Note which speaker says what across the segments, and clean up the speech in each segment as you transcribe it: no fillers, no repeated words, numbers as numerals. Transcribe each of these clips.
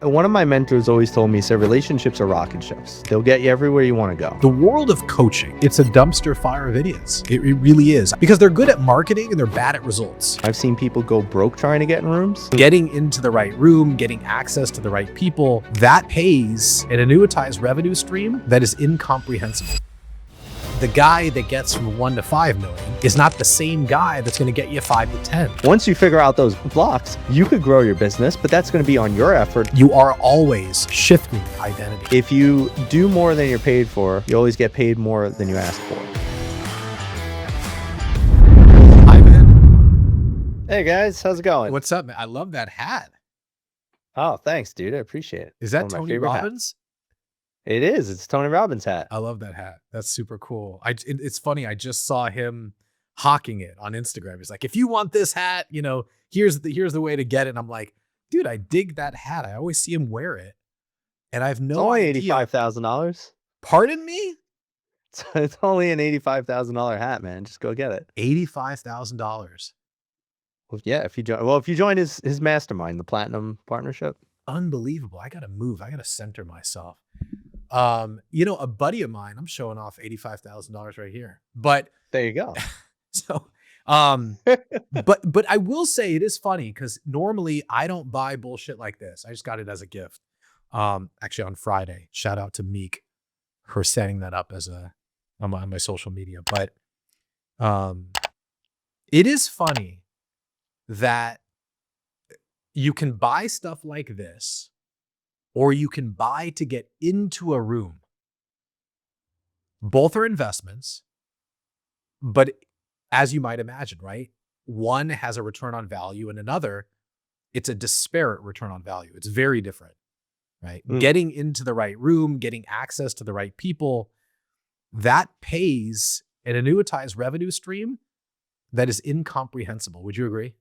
Speaker 1: And one of my mentors always told me, said relationships are rocket ships. They'll get you everywhere you want to go.
Speaker 2: The world of coaching, it's a dumpster fire of idiots. It really is. Because they're good at marketing and they're bad at results.
Speaker 1: I've seen people go broke trying to get in rooms.
Speaker 2: Getting into the right room, getting access to the right people, that pays an annuitized revenue stream that is incomprehensible. The guy that gets from 1 to 5 million is not the same guy that's going to get you 5 to 10.
Speaker 1: Once you figure out those blocks, you could grow your business, but that's going to be on your effort.
Speaker 2: You are always shifting identity.
Speaker 1: If you do more than you're paid for, you always get paid more than you asked for.
Speaker 2: Hi, man.
Speaker 1: Hey guys, how's it going?
Speaker 2: What's up, man? I love that hat.
Speaker 1: Oh, thanks, dude. I appreciate it.
Speaker 2: Is that
Speaker 1: One of my
Speaker 2: Tony
Speaker 1: favorite hats.
Speaker 2: Robbins?
Speaker 1: It is. It's Tony Robbins' hat.
Speaker 2: I love that hat. That's super cool. It's funny. I just saw him hawking it on Instagram. He's like, if you want this hat, here's the way to get it. And I'm like, dude, I dig that hat. I always see him wear it. And I have
Speaker 1: It's
Speaker 2: no
Speaker 1: only
Speaker 2: idea.
Speaker 1: $85,000.
Speaker 2: Pardon me?
Speaker 1: It's only an $85,000 hat, man. Just go get it.
Speaker 2: $85,000.
Speaker 1: Well, yeah, if you join his mastermind, the Platinum Partnership.
Speaker 2: Unbelievable. I got to move. I got to center myself. A buddy of mine, I'm showing off $85,000 right here, but
Speaker 1: There you go.
Speaker 2: so, but I will say it is funny because normally I don't buy bullshit like this. I just got it as a gift. Actually on Friday, shout out to Meek for setting that up on my social media. But, it is funny that you can buy stuff like this, or you can buy to get into a room. Both are investments, but as you might imagine, right? One has a return on value and another, it's a disparate return on value. It's very different, right? Getting into the right room, getting access to the right people, that pays an annuitized revenue stream that is incomprehensible. Would you agree?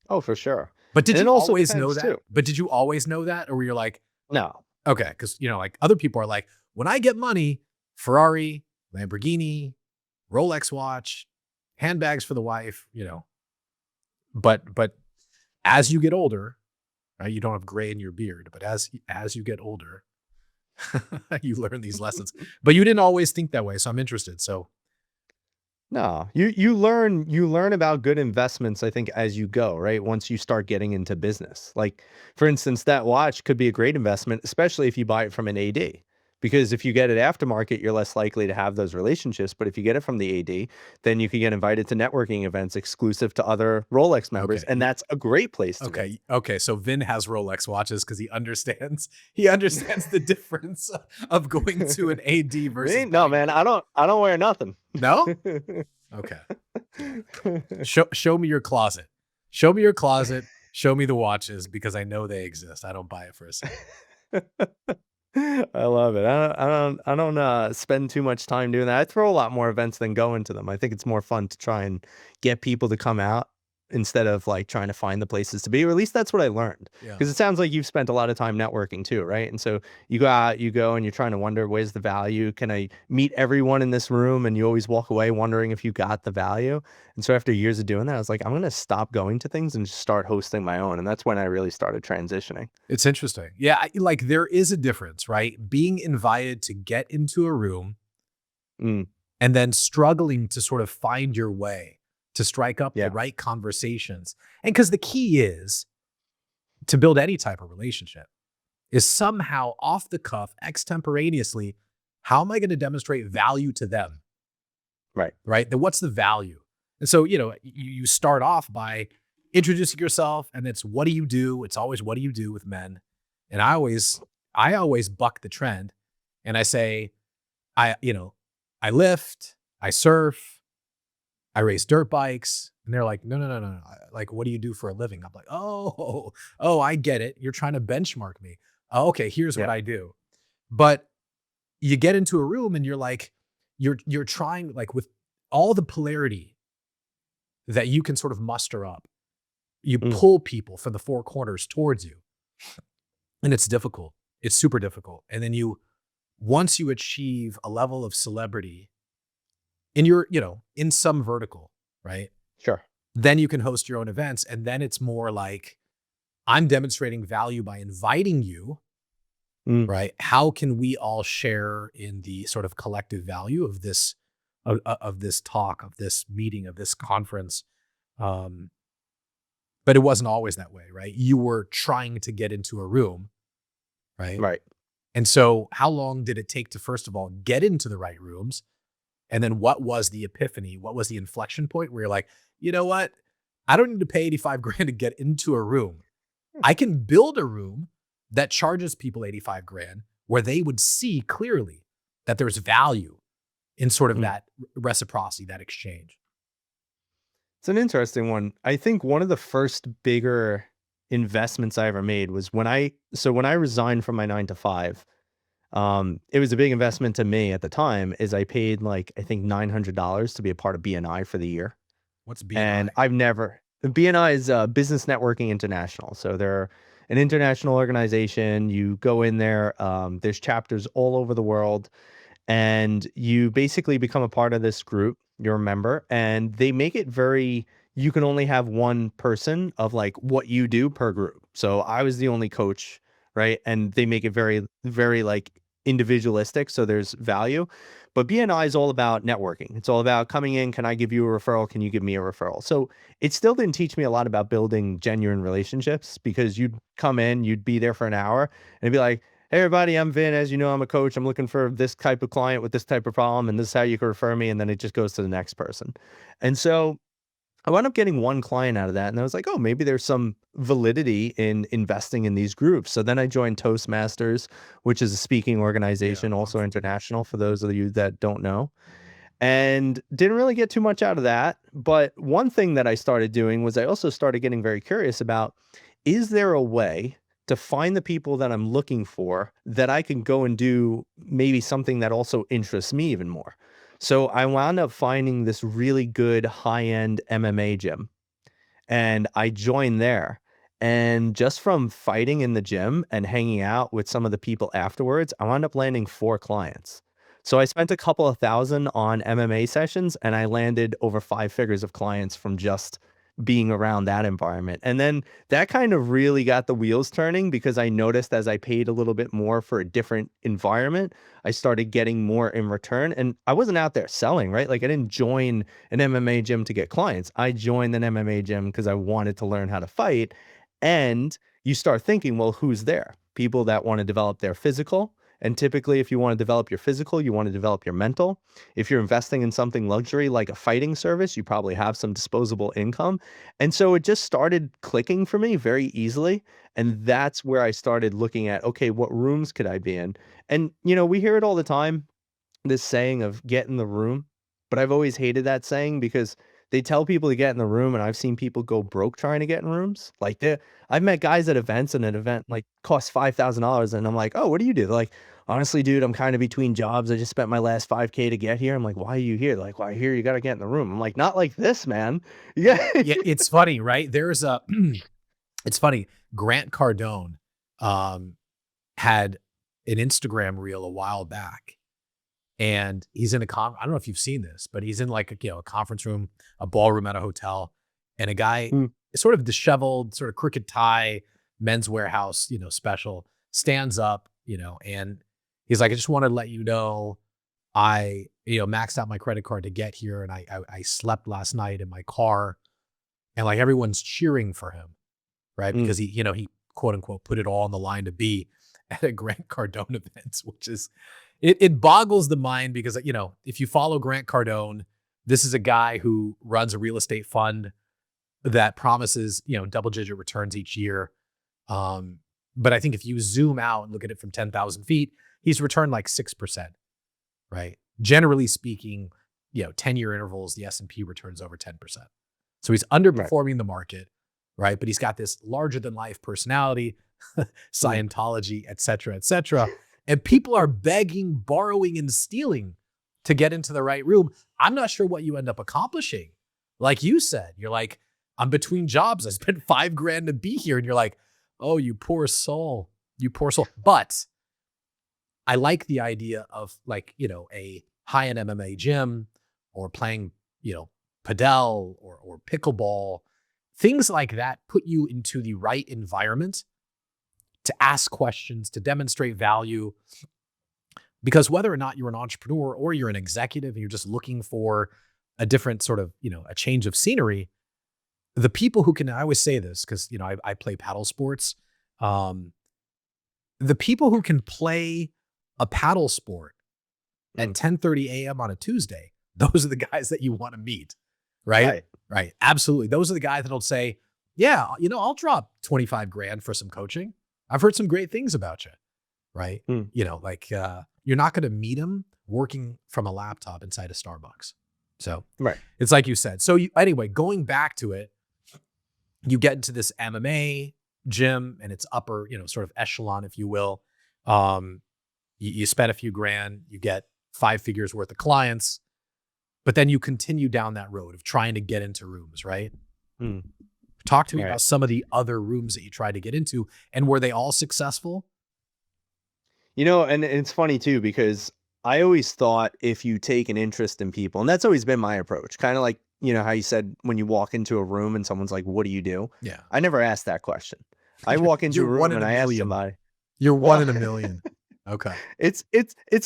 Speaker 1: Oh, for sure.
Speaker 2: But did
Speaker 1: And
Speaker 2: you
Speaker 1: it also
Speaker 2: always know
Speaker 1: depends,
Speaker 2: that?
Speaker 1: too.
Speaker 2: But did you always know that? Or were you like,
Speaker 1: No.
Speaker 2: okay, because like other people are like, when I get money, Ferrari, Lamborghini, Rolex watch, handbags for the wife, But as you get older, right? You don't have gray in your beard, but as you get older, you learn these lessons. But you didn't always think that way, so I'm interested. So
Speaker 1: No, you learn about good investments, I think, as you go, right? Once you start getting into business. Like, for instance, that watch could be a great investment, especially if you buy it from an AD. Because if you get it aftermarket, you're less likely to have those relationships. But if you get it from the AD, then you can get invited to networking events exclusive to other Rolex members.
Speaker 2: Okay.
Speaker 1: And that's a great place to
Speaker 2: okay, okay. So Vin has Rolex watches because he understands the difference of going to an AD
Speaker 1: be.
Speaker 2: versus
Speaker 1: No, man, I don't wear nothing.
Speaker 2: No? Okay. Show me your closet. Show me your closet. Show me the watches because I know they exist. I don't buy it for a second.
Speaker 1: I love it. I don't spend too much time doing that. I throw a lot more events than go into them. I think it's more fun to try and get people to come out instead of like trying to find the places to be, or at least that's what I learned.
Speaker 2: Yeah.
Speaker 1: Because it sounds like you've spent a lot of time networking too, right? And so you go out, you go and you're trying to wonder, where's the value? Can I meet everyone in this room? And you always walk away wondering if you got the value. And so after years of doing that, I was like, I'm going to stop going to things and just start hosting my own. And that's when I really started transitioning.
Speaker 2: It's interesting. Yeah, like there is a difference, right? Being invited to get into a room
Speaker 1: Mm.
Speaker 2: and then struggling to sort of find your way to strike up
Speaker 1: Yeah.
Speaker 2: the right conversations. And because the key is to build any type of relationship is somehow off the cuff, extemporaneously, how am I going to demonstrate value to them?
Speaker 1: Right.
Speaker 2: Right? Then what's the value? And so, you start off by introducing yourself and it's, what do you do? It's always, what do you do with men? And I always buck the trend and I say, I lift, I surf, I race dirt bikes. And they're like, no. Like, what do you do for a living? I'm like, oh, I get it. You're trying to benchmark me. Oh, okay, here's what I do. But you get into a room and you're like, you're trying, like, with all the polarity that you can sort of muster up, you pull people from the four corners towards you. And it's difficult. It's super difficult. And then once you achieve a level of celebrity in your, in some vertical, right?
Speaker 1: Sure.
Speaker 2: Then you can host your own events. And then it's more like, I'm demonstrating value by inviting you,
Speaker 1: Mm,
Speaker 2: right? How can we all share in the sort of collective value of this of this talk, of this meeting, of this conference? Um, but it wasn't always that way, right? You were trying to get into a room, right?
Speaker 1: right.
Speaker 2: And so, how long did it take to first of all get into the right rooms? And then, what was the epiphany? What was the inflection point where you're like, you know what? I don't need to pay 85 grand to get into a room. I can build a room that charges people 85 grand where they would see clearly that there's value in sort of
Speaker 1: Mm.
Speaker 2: that reciprocity, that exchange.
Speaker 1: It's an interesting one. I think one of the first bigger investments I ever made was when I resigned from my 9 to 5. It was a big investment to me at the time, is I paid, like, I think $900 to be a part of BNI for the year.
Speaker 2: What's
Speaker 1: And
Speaker 2: BNI?
Speaker 1: I've never BNI is Business Networking International. So they're an international organization. You go in there, there's chapters all over the world, and you basically become a part of this group. You're a member, and they make it very, you can only have one person of like what you do per group. So I was the only coach, right? And they make it very, very like individualistic. So there's value. But BNI is all about networking. It's all about coming in. Can I give you a referral? Can you give me a referral? So it still didn't teach me a lot about building genuine relationships, because you'd come in, you'd be there for an hour, and it'd be like, hey, everybody, I'm Vin. As you know, I'm a coach. I'm looking for this type of client with this type of problem, and this is how you can refer me. And then it just goes to the next person. And so I wound up getting one client out of that. And I was like, oh, maybe there's some validity in investing in these groups. So then I joined Toastmasters, which is a speaking
Speaker 2: Yeah,
Speaker 1: organization,
Speaker 2: I'm
Speaker 1: also
Speaker 2: familiar.
Speaker 1: international for those of you that don't know, and didn't really get too much out of that. But one thing that I started doing was I also started getting very curious about, is there a way to find the people that I'm looking for that I can go and do maybe something that also interests me even more? So I wound up finding this really good high-end MMA gym, and I joined there. And just from fighting in the gym and hanging out with some of the people afterwards, I wound up landing 4 clients. So I spent a couple of thousand on MMA sessions, and I landed over 5 figures of clients from just being around that environment. And then that kind of really got the wheels turning, because I noticed as I paid a little bit more for a different environment, I started getting more in return. And I wasn't out there selling, right? Like, I didn't join an MMA gym to get clients. I joined an MMA gym because I wanted to learn how to fight. And you start thinking, well, who's there? People that want to develop their physical. And typically, if you want to develop your physical, you want to develop your mental. If you're investing in something luxury like a fighting service, you probably have some disposable income. And so it just started clicking for me very easily. And that's where I started looking at, okay, what rooms could I be in? And, we hear it all the time, this saying of get in the room, but I've always hated that saying, because they tell people to get in the room, and I've seen people go broke trying to get in rooms. Like, I've met guys at events, and an event like costs $5,000, and I'm like, "Oh, what do you do?" They're like, "Honestly, dude, I'm kind of between jobs. I just spent my last 5K to get here." I'm like, "Why are you here?" They're like, "Well, I hear you got to get in the room." I'm like, "Not like this, man." Yeah.
Speaker 2: Yeah, it's funny, right? There's a, it's funny. Grant Cardone um, had an Instagram reel a while back, and he's in a I don't know if you've seen this, but he's in like a conference room, a ballroom at a hotel, and a guy,
Speaker 1: Mm,
Speaker 2: sort of disheveled, sort of crooked tie, Men's Warehouse, special, stands up, and he's like, I just want to let you know, I maxed out my credit card to get here, and I slept last night in my car, and like everyone's cheering for him, right?
Speaker 1: mm,
Speaker 2: Because he quote unquote put it all on the line to be at a Grant Cardone event, which is, it boggles the mind, because if you follow Grant Cardone, this is a guy who runs a real estate fund that promises double digit returns each year. Um, but I think if you zoom out and look at it from 10,000 feet, he's returned like 6%, right? Generally speaking, 10-year intervals, the S&P returns over 10%. So he's
Speaker 1: right.
Speaker 2: underperforming the market, right? But he's got this larger than life personality,
Speaker 1: Mm.
Speaker 2: Scientology, et cetera, et cetera. And people are begging, borrowing, and stealing to get into the right room. I'm not sure what you end up accomplishing. Like you said, you're like, I'm between jobs. I spent 5 grand to be here. And you're like, oh, you poor soul. You poor soul. But I like the idea of like, a high-end MMA gym, or playing, padel or pickleball Things like that put you into the right environment to ask questions, to demonstrate value. Because whether or not you're an entrepreneur or you're an executive and you're just looking for a different sort of, a change of scenery, the people who can, I always say this because, I play paddle sports. Um, the people who can play a paddle sport at
Speaker 1: Mm,
Speaker 2: 10:30 a.m. on a Tuesday, those are the guys that you want to meet, right?
Speaker 1: right.
Speaker 2: Right. Absolutely. Those are the guys that'll say, yeah, I'll drop 25 grand for some coaching. I've heard some great things about you. Right.
Speaker 1: Mm,
Speaker 2: You're not going to meet them working from a laptop inside a Starbucks. So
Speaker 1: right.
Speaker 2: it's like you said. So anyway, going back to it, you get into this MMA gym and it's upper, sort of echelon, if you will. Um, you spend a few grand, you get 5 figures worth of clients, but then you continue down that road of trying to get into rooms, right?
Speaker 1: Mm,
Speaker 2: Talk to me
Speaker 1: right.
Speaker 2: about some of the other rooms that you tried to get into, and were they all successful?
Speaker 1: And it's funny too, because I always thought if you take an interest in people, and that's always been my approach, kind of like, how you said when you walk into a room and someone's like, what do you do?
Speaker 2: Yeah.
Speaker 1: I never asked that question. I
Speaker 2: You're
Speaker 1: walk into
Speaker 2: you're
Speaker 1: a
Speaker 2: one
Speaker 1: room
Speaker 2: in
Speaker 1: and
Speaker 2: a
Speaker 1: I ask
Speaker 2: million.
Speaker 1: somebody,
Speaker 2: You're one
Speaker 1: well,
Speaker 2: in a million. Okay.
Speaker 1: it's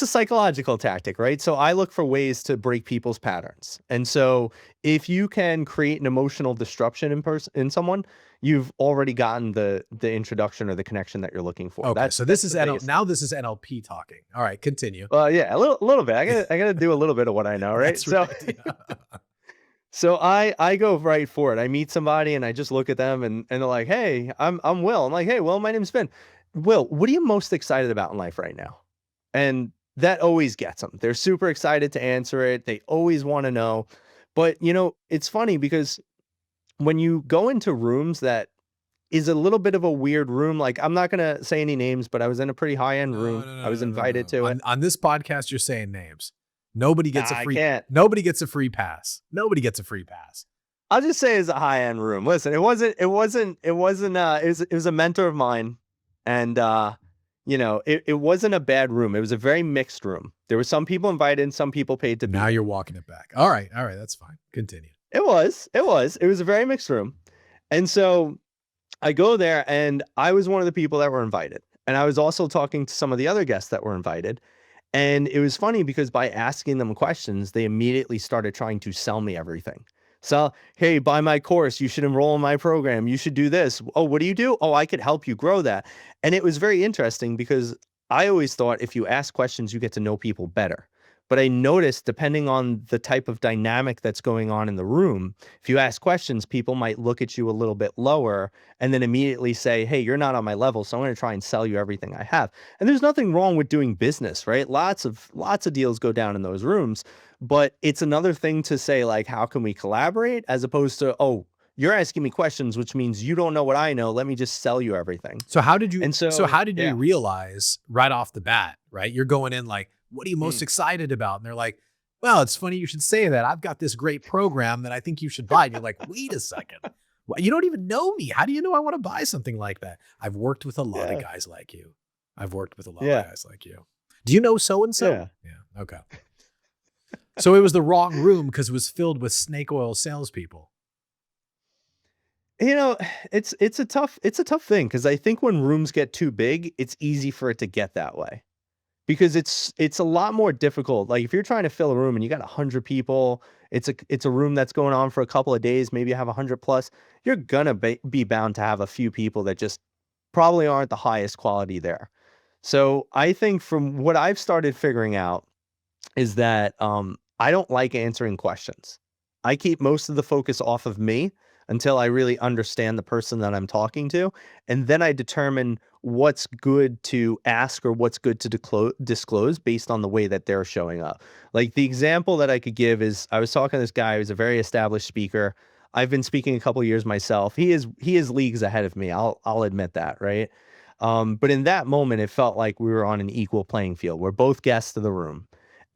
Speaker 1: a psychological tactic, right? So I look for ways to break people's patterns. And so if you can create an emotional disruption in someone, you've already gotten the introduction or the connection that you're looking for.
Speaker 2: Okay. So this
Speaker 1: That's
Speaker 2: is
Speaker 1: the biggest thing.
Speaker 2: Now this is NLP talking. All right, continue.
Speaker 1: Well, yeah, a little bit. I gotta do a little bit of what I know, right?
Speaker 2: That's
Speaker 1: So
Speaker 2: right. Yeah.
Speaker 1: so I go right for it. I meet somebody and I just look at them and they're like, "Hey, I'm Will." I'm like, "Hey, Will, my name's Ben. Will, what are you most excited about in life right now?" And that always gets them. They're super excited to answer it. They always want to know. But, it's funny because when you go into rooms that is a little bit of a weird room, like I'm not going to say any names, but I was in a pretty high-end
Speaker 2: No,
Speaker 1: room.
Speaker 2: no,
Speaker 1: I
Speaker 2: no,
Speaker 1: was
Speaker 2: no, no, no,
Speaker 1: invited
Speaker 2: no.
Speaker 1: to it.
Speaker 2: On this podcast, you're saying names.
Speaker 1: Nah, I can't.
Speaker 2: Nobody gets a free pass. Nobody gets a free pass.
Speaker 1: I'll just say it's a high-end room. Listen, it was a mentor of mine. And, it wasn't a bad room. It was a very mixed room. There were some people invited and some people paid to be
Speaker 2: Now
Speaker 1: there.
Speaker 2: you're walking it back. All right. All right. That's fine. Continue.
Speaker 1: It was a very mixed room. And so I go there and I was one of the people that were invited. And I was also talking to some of the other guests that were invited. And it was funny because by asking them questions, they immediately started trying to sell me everything. So, hey, buy my course. You should enroll in my program. You should do this. Oh, what do you do? Oh, I could help you grow that. And it was very interesting because I always thought if you ask questions, you get to know people better. But I noticed depending on the type of dynamic that's going on in the room, if you ask questions, people might look at you a little bit lower and then immediately say, hey, you're not on my level. So I'm going to try and sell you everything I have. And there's nothing wrong with doing business, right? Lots of deals go down in those rooms, but it's another thing to say like, how can we collaborate as opposed to, oh, you're asking me questions, which means you don't know what I know. Let me just sell you everything.
Speaker 2: So how did you
Speaker 1: And
Speaker 2: so
Speaker 1: so,
Speaker 2: how did you
Speaker 1: yeah.
Speaker 2: realize right off the bat, right? You're going in like, what are you most
Speaker 1: Mm,
Speaker 2: excited about? And they're like, well, it's funny you should say that. I've got this great program that I think you should buy. And you're like, wait a second. You don't even know me. How do you know I want to buy something like that? I've worked with a lot of
Speaker 1: yeah.
Speaker 2: guys like you. I've worked with a lot of
Speaker 1: Yeah.
Speaker 2: guys like you. Do you know so and so?
Speaker 1: Yeah.
Speaker 2: Yeah. Okay. So it was the wrong room because it was filled with snake oil salespeople.
Speaker 1: You know, it's a tough thing because I think when rooms get too big, it's easy for it to get that way. Because it's a lot more difficult. Like if you're trying to fill a room and you got 100 people, it's a room that's going on for a couple of days, maybe you have 100 plus, you're gonna be bound to have a few people that just probably aren't the highest quality there. So I think from what I've started figuring out is that I don't like answering questions. I keep most of the focus off of me until I really understand the person that I'm talking to. And then I determine what's good to ask or what's good to disclose based on the way that they're showing up. Like the example that I could give is I was talking to this guy who's a very established speaker. I've been speaking a couple years myself. He is leagues ahead of me. I'll admit that, right? But in that moment, it felt like we were on an equal playing field. We're both guests of the room.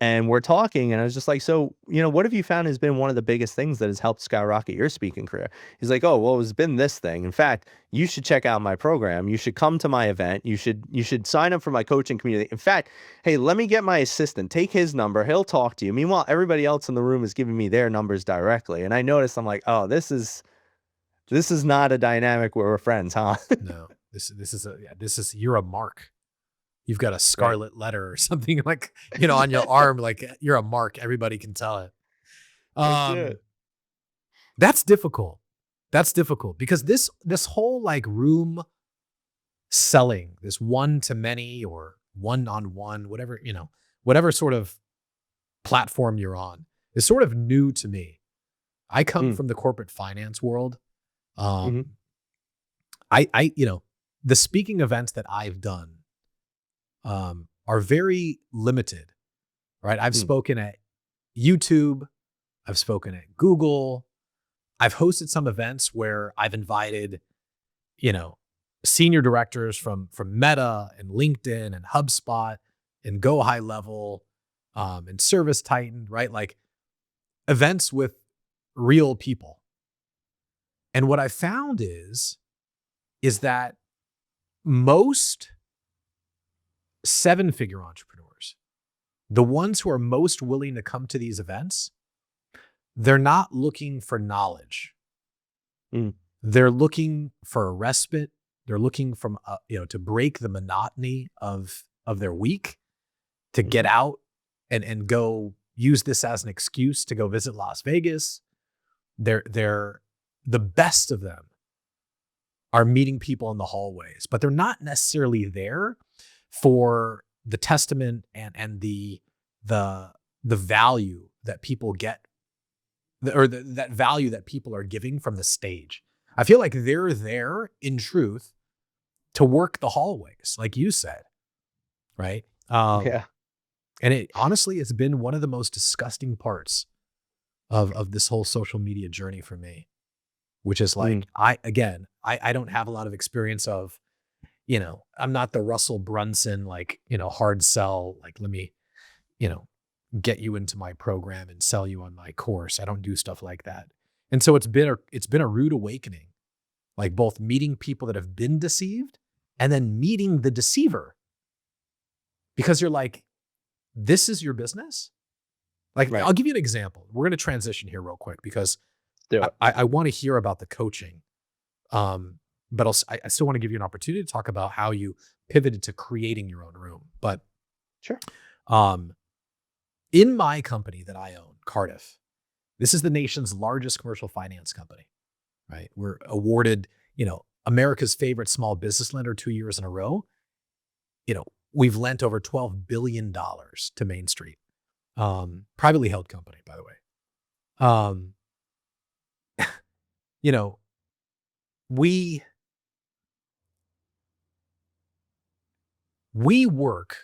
Speaker 1: And we're talking, and I was just like, so, what have you found has been one of the biggest things that has helped skyrocket your speaking career? He's like, oh, well, it's been this thing. In fact, you should check out my program. You should come to my event. You should sign up for my coaching community. In fact, hey, let me get my assistant, take his number. He'll talk to you. Meanwhile, everybody else in the room is giving me their numbers directly. And I noticed, I'm like, oh, This is not a dynamic where we're friends, huh?
Speaker 2: No, this is you're a mark. You've got a
Speaker 1: Right.
Speaker 2: scarlet letter or something like, on your arm, like you're a mark. Everybody can tell it.
Speaker 1: That's
Speaker 2: Um,
Speaker 1: it.
Speaker 2: that's difficult. That's difficult because this whole like room selling, this one to many or one on one, whatever, whatever sort of platform you're on is sort of new to me. I come
Speaker 1: Mm,
Speaker 2: from the corporate finance world. Um,
Speaker 1: mhm,
Speaker 2: the speaking events that I've done are very limited, right? I've
Speaker 1: mm,
Speaker 2: spoken at YouTube, I've spoken at Google, I've hosted some events where I've invited, you know, senior directors from Meta and LinkedIn and HubSpot and Go High Level and Service Titan, right? Like events with real people. And what I found is that most seven-figure entrepreneurs, the ones who are most willing to come to these events, they're not looking for knowledge.
Speaker 1: mm,
Speaker 2: They're looking for a respite. They're looking from to break the monotony of their week, to get
Speaker 1: mhm,
Speaker 2: out and go use this as an excuse to go visit Las Vegas. They're the best of them are meeting people in the hallways, but they're not necessarily there for the testament and the the value that people get, that value that people are giving from the stage. I feel like they're there in truth to work the hallways, like you said, right?
Speaker 1: yeah,
Speaker 2: And it honestly has been one of the most disgusting parts of this whole social media journey for me, which is
Speaker 1: mm,
Speaker 2: like, I don't have a lot of experience of, I'm not the Russell Brunson, like, hard sell, like, let me, you know, get you into my program and sell you on my course. I don't do stuff like that. And so it's been a rude awakening, like both meeting people that have been deceived and then meeting the deceiver, because you're like, this is your business. Like,
Speaker 1: right.
Speaker 2: I'll give you an example. We're going to transition here real quick because
Speaker 1: Do
Speaker 2: I,
Speaker 1: it.
Speaker 2: I, I want to hear about the coaching. But I still want to give you an opportunity to talk about how you pivoted to creating your own room. But
Speaker 1: Sure.
Speaker 2: um, in my company that I own, Cardiff, this is the nation's largest commercial finance company, right? We're awarded, America's favorite small business lender 2 years in a row. We've lent over $12 billion to Main Street, privately held company, by the way. Um, you know, we we work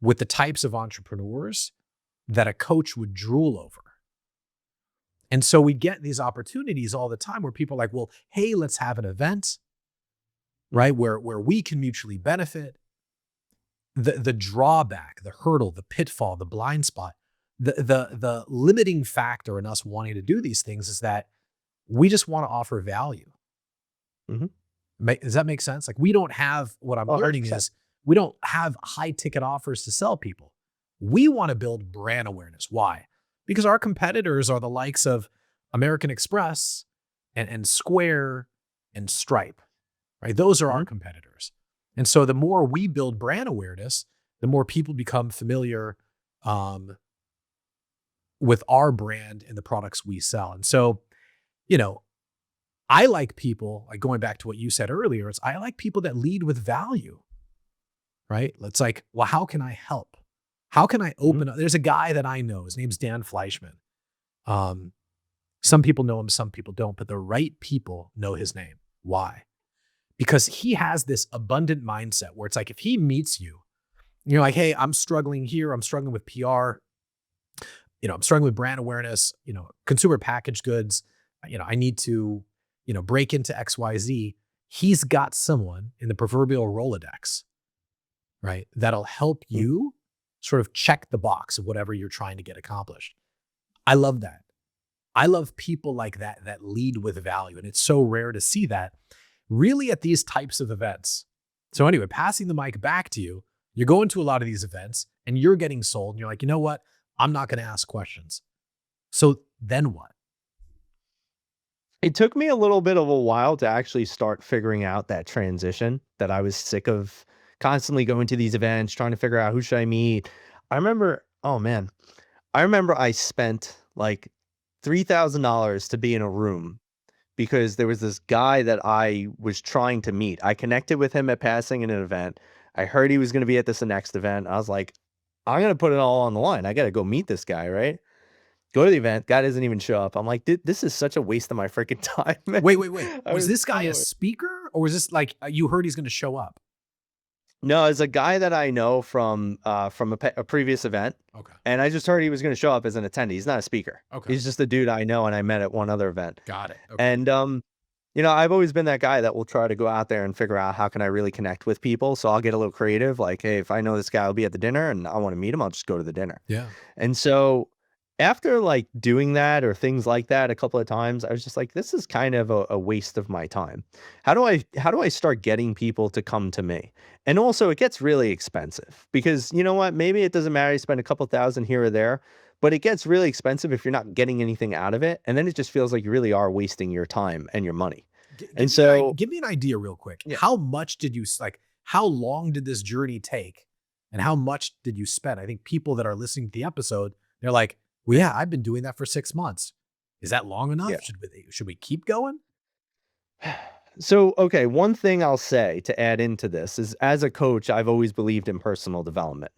Speaker 2: with the types of entrepreneurs that a coach would drool over. And so we get these opportunities all the time where people are like, well, hey, let's have an event,
Speaker 1: Mm,
Speaker 2: right? Where we can mutually benefit. The drawback, the hurdle, the pitfall, the blind spot, the limiting factor in us wanting to do these things is that we just want to offer value.
Speaker 1: mhm.
Speaker 2: Does that make sense? Like, we don't have, what I'm
Speaker 1: Oh,
Speaker 2: learning
Speaker 1: 100%.
Speaker 2: is we don't have high ticket offers to sell people. We want to build brand awareness. Why? Because our competitors are the likes of American Express and Square and Stripe, right? Those are our
Speaker 1: Mhm,
Speaker 2: competitors. And so the more we build brand awareness, the more people become familiar um, with our brand and the products we sell. And so, you know, I like people, like going back to what you said earlier, it's I like people that lead with value, right? It's like, well, how can I help? How can I
Speaker 1: mhm,
Speaker 2: open up? There's a guy that I know, his name's Dan Fleischman. Um, some people know him, some people don't, but the right people know his name. Why? Because he has this abundant mindset where it's like, if he meets you, you're like, hey, I'm struggling here, I'm struggling with PR, I'm struggling with brand awareness, consumer packaged goods, I need to, break into XYZ. He's got someone in the proverbial Rolodex, right? That'll help
Speaker 1: mm.
Speaker 2: you sort of check the box of whatever you're trying to get accomplished. I love that. I love people like that that lead with value. And it's so rare to see that really at these types of events. So, anyway, passing the mic back to you, you're going to a lot of these events and you're getting sold. And you're like, you know what? I'm not going to ask questions. So then what?
Speaker 1: It took me a little bit of a while to actually start figuring out that transition that I was sick of constantly going to these events, trying to figure out who should I meet. I remember, oh man, I remember I spent like $3,000 to be in a room because there was this guy that I was trying to meet. I connected with him at passing in an event. I heard he was going to be at this next event. I was like, I'm going to put it all on the line. I got to go meet this guy, right? Go to the event. Guy doesn't even show up. I'm like, this is such a waste of my freaking time, man.
Speaker 2: Wait, wait, wait.
Speaker 1: I
Speaker 2: Was
Speaker 1: was
Speaker 2: this guy a
Speaker 1: so
Speaker 2: speaker or was this like you heard he's going to show up?
Speaker 1: no, it's a guy that I know from a previous event,
Speaker 2: Okay.
Speaker 1: and I just heard he was going to show up as an attendee. He's not a speaker.
Speaker 2: Okay.
Speaker 1: He's just a dude I know and I met at one other event.
Speaker 2: Got it. Okay.
Speaker 1: And I've always been that guy that will try to go out there and figure out how can I really connect with people. So I'll get a little creative. Like, hey, if I know this guy will be at the dinner and I want to meet him, I'll just go to the dinner.
Speaker 2: Yeah.
Speaker 1: And so after like doing that or things like that a couple of times, I was just like, this is kind of a waste of my time. How do I start getting people to come to me? And also it gets really expensive because you know what? Maybe it doesn't matter. You spend a couple thousand here or there, but it gets really expensive if you're not getting anything out of it. And then it just feels like you really are wasting your time and your money. And so
Speaker 2: Give me an idea real quick.
Speaker 1: yeah.
Speaker 2: How much did you like? How long did this journey take, and how much did you spend? I think people that are listening to the episode, they're like, "Well, yeah, I've been doing that for 6 months. Is that long enough?
Speaker 1: Yeah.
Speaker 2: Should we keep going?"
Speaker 1: So, okay, one thing I'll say to add into this is as a coach, I've always believed in personal development.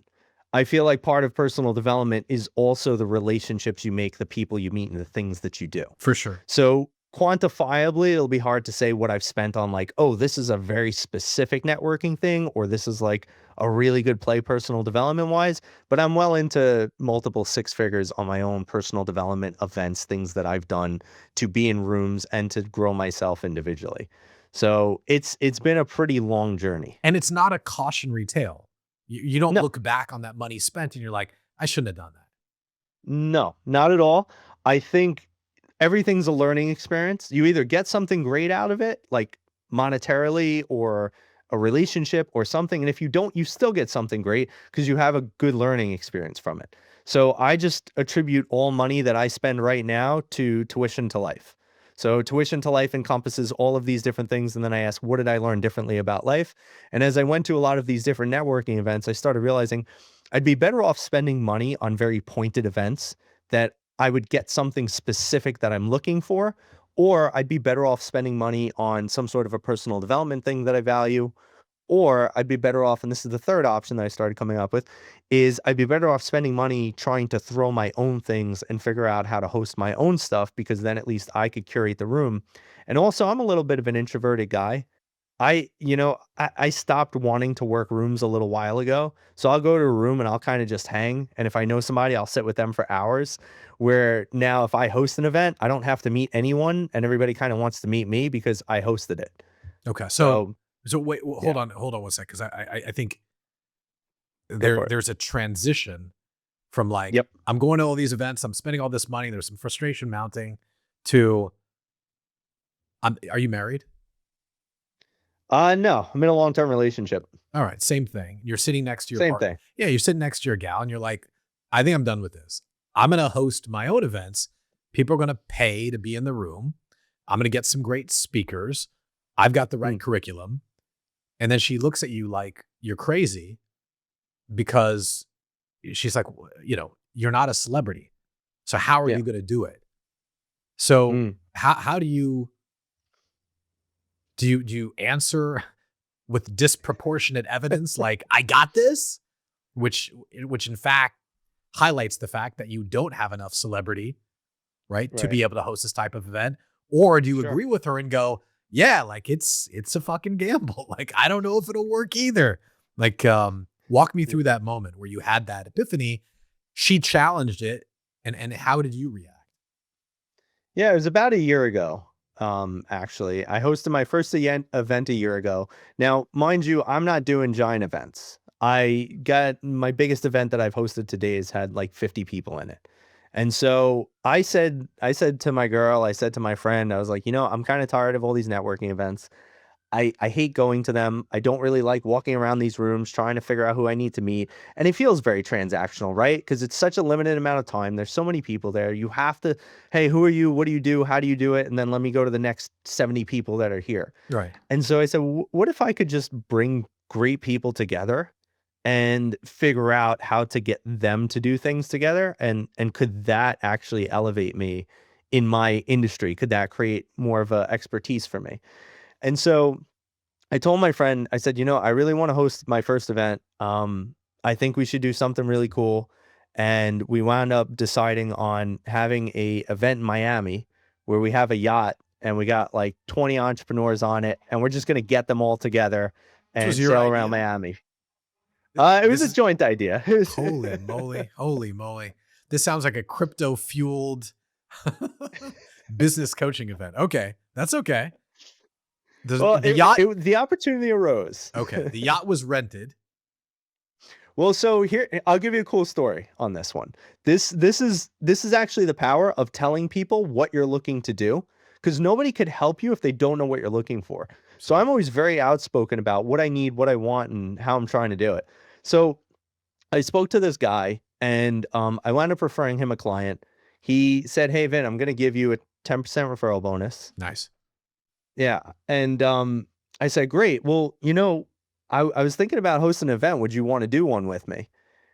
Speaker 1: I feel like part of personal development is also the relationships you make, the people you meet, and the things that you do.
Speaker 2: For sure.
Speaker 1: So, quantifiably, it'll be hard to say what I've spent on, like, oh, this is a very specific networking thing, or this is like a really good play personal development wise. But I'm well into multiple six figures on my own personal development events, things that I've done to be in rooms and to grow myself individually. So it's been a pretty long journey.
Speaker 2: And it's not a cautionary tale. You don't
Speaker 1: No,
Speaker 2: look back on that money spent and you're like, I shouldn't have done that.
Speaker 1: no, not at all. I think everything's a learning experience. You either get something great out of it, like monetarily or a relationship or something. And if you don't, you still get something great because you have a good learning experience from it. So I just attribute all money that I spend right now to tuition to life. So tuition to life encompasses all of these different things. And then I ask, what did I learn differently about life? And as I went to a lot of these different networking events, I started realizing I'd be better off spending money on very pointed events that I would get something specific that I'm looking for, or I'd be better off spending money on some sort of a personal development thing that I value, or I'd be better off, and this is the third option that I started coming up with, is I'd be better off spending money trying to throw my own things and figure out how to host my own stuff because then at least I could curate the room. And also, I'm a little bit of an introverted guy. I stopped wanting to work rooms a little while ago. So I'll go to a room and I'll kind of just hang. And if I know somebody, I'll sit with them for hours. Where now, if I host an event, I don't have to meet anyone and everybody kind of wants to meet me because I hosted it.
Speaker 2: Okay. So,
Speaker 1: So,
Speaker 2: so wait,
Speaker 1: yeah,
Speaker 2: hold on one sec. Cause I think
Speaker 1: go for it.
Speaker 2: there's a transition from like,
Speaker 1: Yep.
Speaker 2: I'm going to all these events, I'm spending all this money, there's some frustration mounting to, are you married?
Speaker 1: No, I'm in a long-term relationship.
Speaker 2: All right, same thing. You're sitting next to your
Speaker 1: Same
Speaker 2: partner.
Speaker 1: thing.
Speaker 2: Yeah, you're sitting next to your gal and you're like, I think I'm done with this. I'm going to host my own events. People are going to pay to be in the room. I'm going to get some great speakers. I've got the right
Speaker 1: Mm,
Speaker 2: curriculum. And then she looks at you like you're crazy because she's like, you're not a celebrity. So how are
Speaker 1: yeah.
Speaker 2: you going to do it? So
Speaker 1: Mm,
Speaker 2: how do you answer with disproportionate evidence like I got this, which in fact highlights the fact that you don't have enough celebrity, right, to
Speaker 1: right.
Speaker 2: be able to host this type of event? Or do you
Speaker 1: Sure.
Speaker 2: agree with her and go, yeah, like it's a fucking gamble. Like I don't know if it'll work either. Like walk me
Speaker 1: Mm.
Speaker 2: through that moment where you had that epiphany. She challenged it, and how did you react?
Speaker 1: Yeah, it was about a year ago. Actually, I hosted my first event a year ago. Now, mind you, I'm not doing giant events. I got my biggest event that I've hosted today has had like 50 people in it. And so I said to my girl, I said to my friend, I was like, I'm kind of tired of all these networking events. I hate going to them. I don't really like walking around these rooms trying to figure out who I need to meet. And it feels very transactional, right? Because it's such a limited amount of time. There's so many people there. You have to, hey, who are you? What do you do? How do you do it? And then let me go to the next 70 people that are here.
Speaker 2: Right.
Speaker 1: And so I said, what if I could just bring great people together and figure out how to get them to do things together? And could that actually elevate me in my industry? Could that create more of a expertise for me? And so I told my friend, I said, I really want to host my first event. I think we should do something really cool. And we wound up deciding on having a event in Miami where we have a yacht and we got like 20 entrepreneurs on it, and we're just going to get them all together
Speaker 2: This was
Speaker 1: and
Speaker 2: your
Speaker 1: sail around
Speaker 2: idea.
Speaker 1: Miami. It was
Speaker 2: This
Speaker 1: a
Speaker 2: is
Speaker 1: joint idea.
Speaker 2: holy moly. Holy moly. This sounds like a crypto fueled business coaching event. Okay. That's okay.
Speaker 1: Well,
Speaker 2: The yacht.
Speaker 1: the opportunity arose.
Speaker 2: Okay. The yacht was rented.
Speaker 1: Well, so here I'll give you a cool story on this one. This is actually the power of telling people what you're looking to do, because nobody could help you if they don't know what you're looking for. So I'm always very outspoken about what I need, what I want, and how I'm trying to do it. So I spoke to this guy, and I wound up referring him a client. He said, "Hey, Vin, I'm going to give you a 10% referral bonus."
Speaker 2: Nice.
Speaker 1: Yeah. And I said, "Great. Well, I was thinking about hosting an event. Would you want to do one with me?"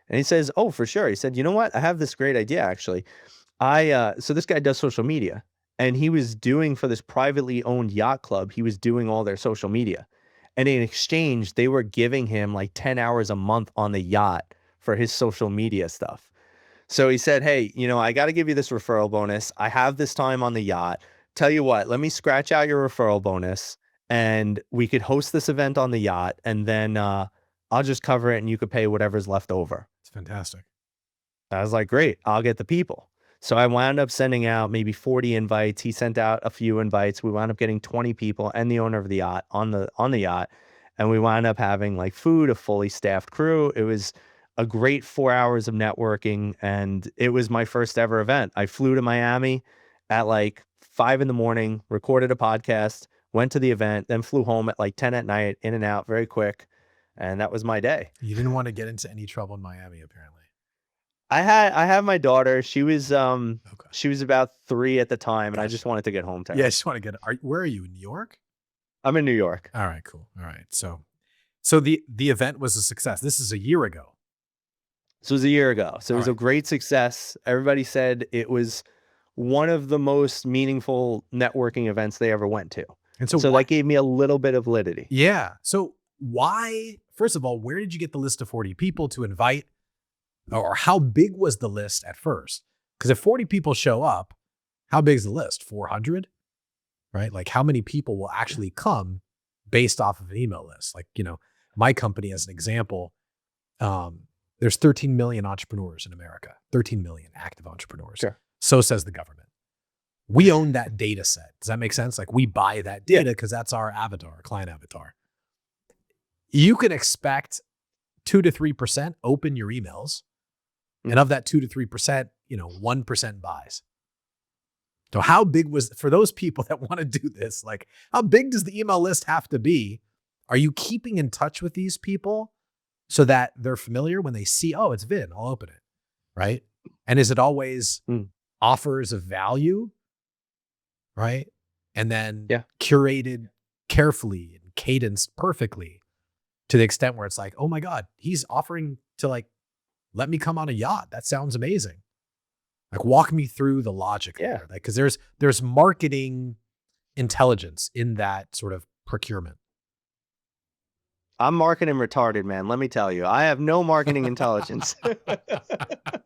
Speaker 1: And he says, "Oh, for sure." He said, "You know what? I have this great idea, actually. So this guy does social media, and he was doing for this privately owned yacht club, he was doing all their social media. And in exchange, they were giving him like 10 hours a month on the yacht for his social media stuff. So he said, "Hey, I got to give you this referral bonus. I have this time on the yacht. Tell you what, let me scratch out your referral bonus, and we could host this event on the yacht, and then I'll just cover it and you could pay whatever's left over."
Speaker 2: It's fantastic.
Speaker 1: I was like, "Great, I'll get the people." So I wound up sending out maybe 40 invites. He sent out a few invites. We wound up getting 20 people and the owner of the yacht on the yacht. And we wound up having like food, a fully staffed crew. It was a great 4 hours of networking. And it was my first ever event. I flew to Miami at like 5 in the morning, recorded a podcast, went to the event, then flew home at like 10 at night, in and out very quick. And that was my day.
Speaker 2: You didn't want to get into any trouble in Miami, apparently.
Speaker 1: I had my daughter.
Speaker 2: Okay.
Speaker 1: She was about 3 at the time, and I
Speaker 2: Gotcha.
Speaker 1: just wanted to get home to
Speaker 2: Yeah, I
Speaker 1: her.
Speaker 2: just want to get. Where are you, in New York?
Speaker 1: I'm in New York.
Speaker 2: All right, cool. All right, so the event was a success. This is a year ago.
Speaker 1: So it was a year ago. So it
Speaker 2: All
Speaker 1: was a
Speaker 2: right,
Speaker 1: great success. Everybody said it was one of the most meaningful networking events they ever went to.
Speaker 2: and so
Speaker 1: So
Speaker 2: why?
Speaker 1: that gave me a little bit of validity.
Speaker 2: Yeah, so why? First of all, where did you get the list of 40 people to invite, or how big was the list at first? Because if 40 people show up, how big is the list? 400, right? Like how many people will actually come based off of an email list? Like my company, as an example. There's 13 million entrepreneurs in America, 13 million active entrepreneurs.
Speaker 1: Sure.
Speaker 2: So says the government. We own that data set. Does that make sense? Like we buy that
Speaker 1: Yeah.
Speaker 2: data because that's our avatar, client avatar. You can expect 2 to 3% open your emails. And of that 2 to 3%, 1% buys. So how big was, for those people that want to do this, like how big does the email list have to be? Are you keeping in touch with these people so that they're familiar when they see, oh, it's Vin, I'll open it, right? And is it always
Speaker 1: Mm.
Speaker 2: offers of value, right? And then
Speaker 1: Yeah.
Speaker 2: curated carefully and cadenced perfectly to the extent where it's like, oh my God, he's offering to like, let me come on a yacht. That sounds amazing. Like walk me through the logic
Speaker 1: Yeah.
Speaker 2: there. Like, cause there's marketing intelligence in that sort of procurement.
Speaker 1: I'm marketing retarded, man. Let me tell you, I have no marketing intelligence.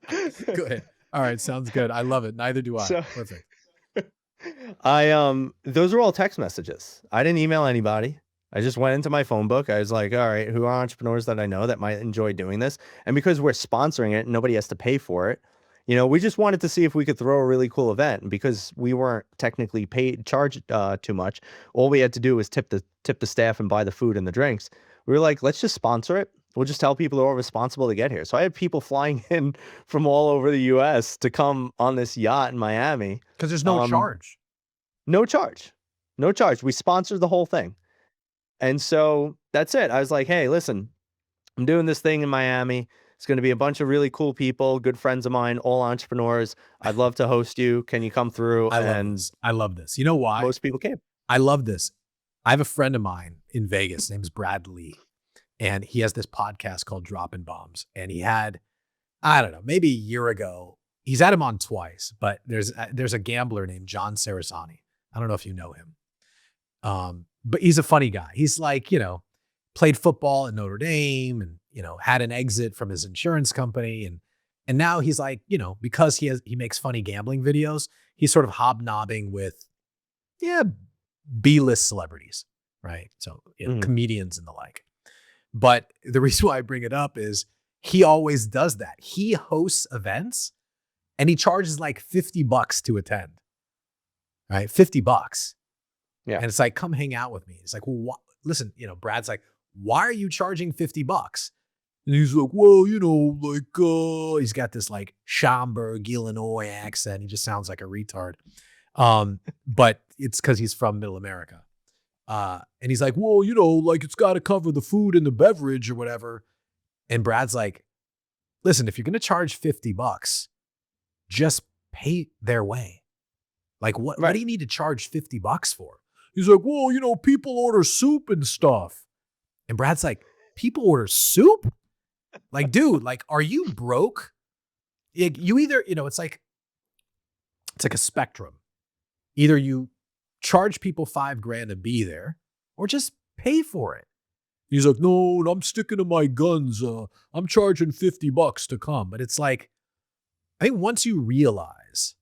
Speaker 2: Good. All right. Sounds good. I love it. Neither do I.
Speaker 1: So
Speaker 2: Perfect.
Speaker 1: those are all text messages. I didn't email anybody. I just went into my phone book. I was like, all right, who are entrepreneurs that I know that might enjoy doing this? And because we're sponsoring it, nobody has to pay for it. We just wanted to see if we could throw a really cool event. And because we weren't technically charged too much, all we had to do was tip the staff and buy the food and the drinks. We were like, let's just sponsor it. We'll just tell people they're all responsible to get here. So I had people flying in from all over the US to come on this yacht in Miami.
Speaker 2: Because there's no charge.
Speaker 1: No charge. No charge. We sponsored the whole thing. And so that's it. I was like, hey, listen, I'm doing this thing in Miami. It's going to be a bunch of really cool people, good friends of mine, all entrepreneurs. I'd love to host you. Can you come through?
Speaker 2: I love
Speaker 1: And
Speaker 2: this. I love this. You know why?
Speaker 1: most people came.
Speaker 2: I love this. I have a friend of mine in Vegas. His name is Brad Lee, and he has this podcast called Dropping Bombs. And he had, I don't know, maybe a year ago, he's had him on twice, but there's a gambler named John Sarasani. I don't know if you know him. But he's a funny guy. He's like, played football at Notre Dame and, had an exit from his insurance company. And now he's like, because he makes funny gambling videos, he's sort of hobnobbing with, yeah, B-list celebrities, right? So,
Speaker 1: Mhm.
Speaker 2: comedians and the like. But the reason why I bring it up is he always does that. He hosts events and he charges like $50 to attend, right? $50.
Speaker 1: Yeah.
Speaker 2: And it's like, come hang out with me. It's like, well, listen, Brad's like, why are you charging $50? And he's like, well, he's got this like Schaumburg, Illinois accent. He just sounds like a retard. But it's because he's from Middle America. And he's like, well, like it's got to cover the food and the beverage or whatever. And Brad's like, listen, if you're going to charge $50, just pay their way. Like what
Speaker 1: Right.
Speaker 2: do you need to charge $50 for? He's like, well, people order soup and stuff. And Brad's like, people order soup? Like, dude, like, are you broke? You either, it's like a spectrum. Either you charge people $5,000 to be there or just pay for it. He's like, no, I'm sticking to my guns. I'm charging $50 to come. But it's like, I think once you realize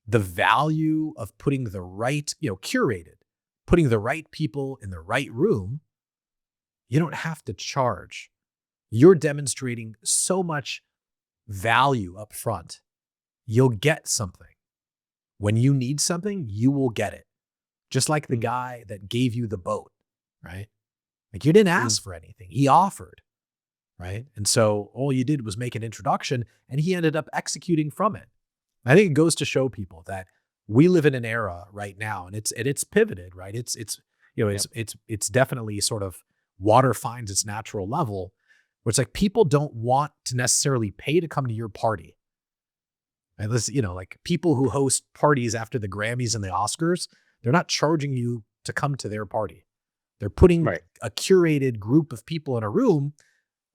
Speaker 2: the value of putting the right, curated, putting the right people in the right room, you don't have to charge. You're demonstrating so much value up front. You'll get something. When you need something, you will get it. Just like the guy that gave you the boat, right? Like you didn't ask for anything. He offered, right? And so all you did was make an introduction and he ended up executing from it. I think it goes to show people that we live in an era right now and it's pivoted, right? It's definitely sort of water finds its natural level where it's like people don't want to necessarily pay to come to your party. And this, like people who host parties after the Grammys and the Oscars, they're not charging you to come to their party. They're putting
Speaker 1: Right.
Speaker 2: a curated group of people in a room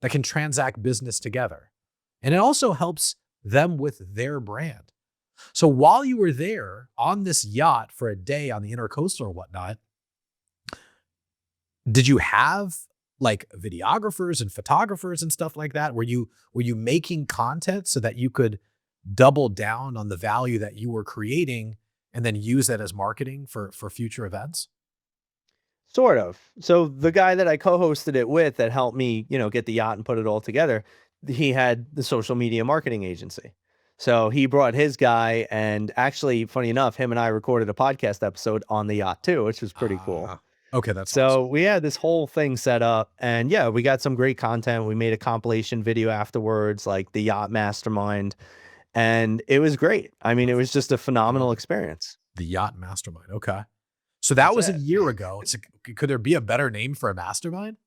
Speaker 2: that can transact business together. And it also helps them with their brand. So while you were there on this yacht for a day on the intercoastal or whatnot, did you have like videographers and photographers and stuff like that? Were you making content so that you could double down on the value that you were creating and then use that as marketing for future events?
Speaker 1: Sort of. So the guy that I co-hosted it with that helped me, get the yacht and put it all together, he had the social media marketing agency. So he brought his guy and actually, funny enough, him and I recorded a podcast episode on the yacht too, which was pretty cool.
Speaker 2: Okay, that's
Speaker 1: So
Speaker 2: awesome.
Speaker 1: we had this whole thing set up and yeah, we got some great content. We made a compilation video afterwards, like the yacht mastermind, and it was great. I mean, it was just a
Speaker 2: I love
Speaker 1: phenomenal
Speaker 2: it.
Speaker 1: experience.
Speaker 2: The Yacht Mastermind. Okay. So that
Speaker 1: That's
Speaker 2: was a
Speaker 1: it.
Speaker 2: year ago. Could there be a better name for a mastermind?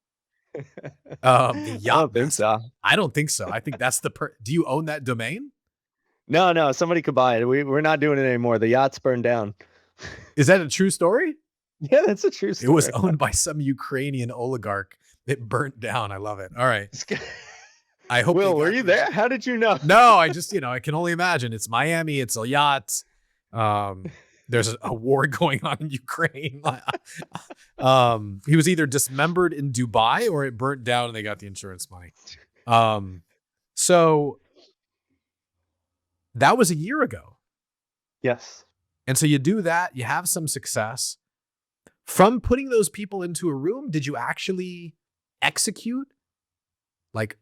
Speaker 2: The
Speaker 1: I
Speaker 2: Yacht
Speaker 1: don't think
Speaker 2: Mastermind.
Speaker 1: so.
Speaker 2: I don't think so. I think that's do you own that domain?
Speaker 1: No, no, somebody could buy it. We're not doing it anymore. The yacht's burned down.
Speaker 2: Is that a true story?
Speaker 1: Yeah, that's a true
Speaker 2: It was
Speaker 1: story.
Speaker 2: owned by some Ukrainian oligarch. It burnt down. I love it. All right. I hope they
Speaker 1: Will, were
Speaker 2: got
Speaker 1: you
Speaker 2: the
Speaker 1: there? How did you know?
Speaker 2: No, I just, I can only imagine. It's Miami. It's a yacht. There's a war going on in Ukraine. He was either dismembered in Dubai or it burnt down and they got the insurance money. So that was a year ago.
Speaker 1: Yes.
Speaker 2: And so you do that, you have some success. From putting those people into a room, did you actually execute like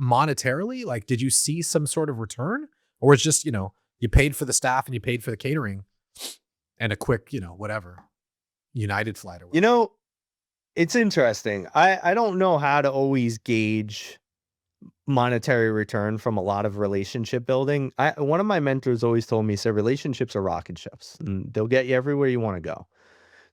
Speaker 2: monetarily? Like, did you see some sort of return? Or it's just, you paid for the staff and you paid for the catering and a quick, whatever, United flight or whatever.
Speaker 1: It's interesting. I don't know how to always gauge monetary return from a lot of relationship building. One of my mentors always told me, he said, relationships are rocket ships and they'll get you everywhere you want to go.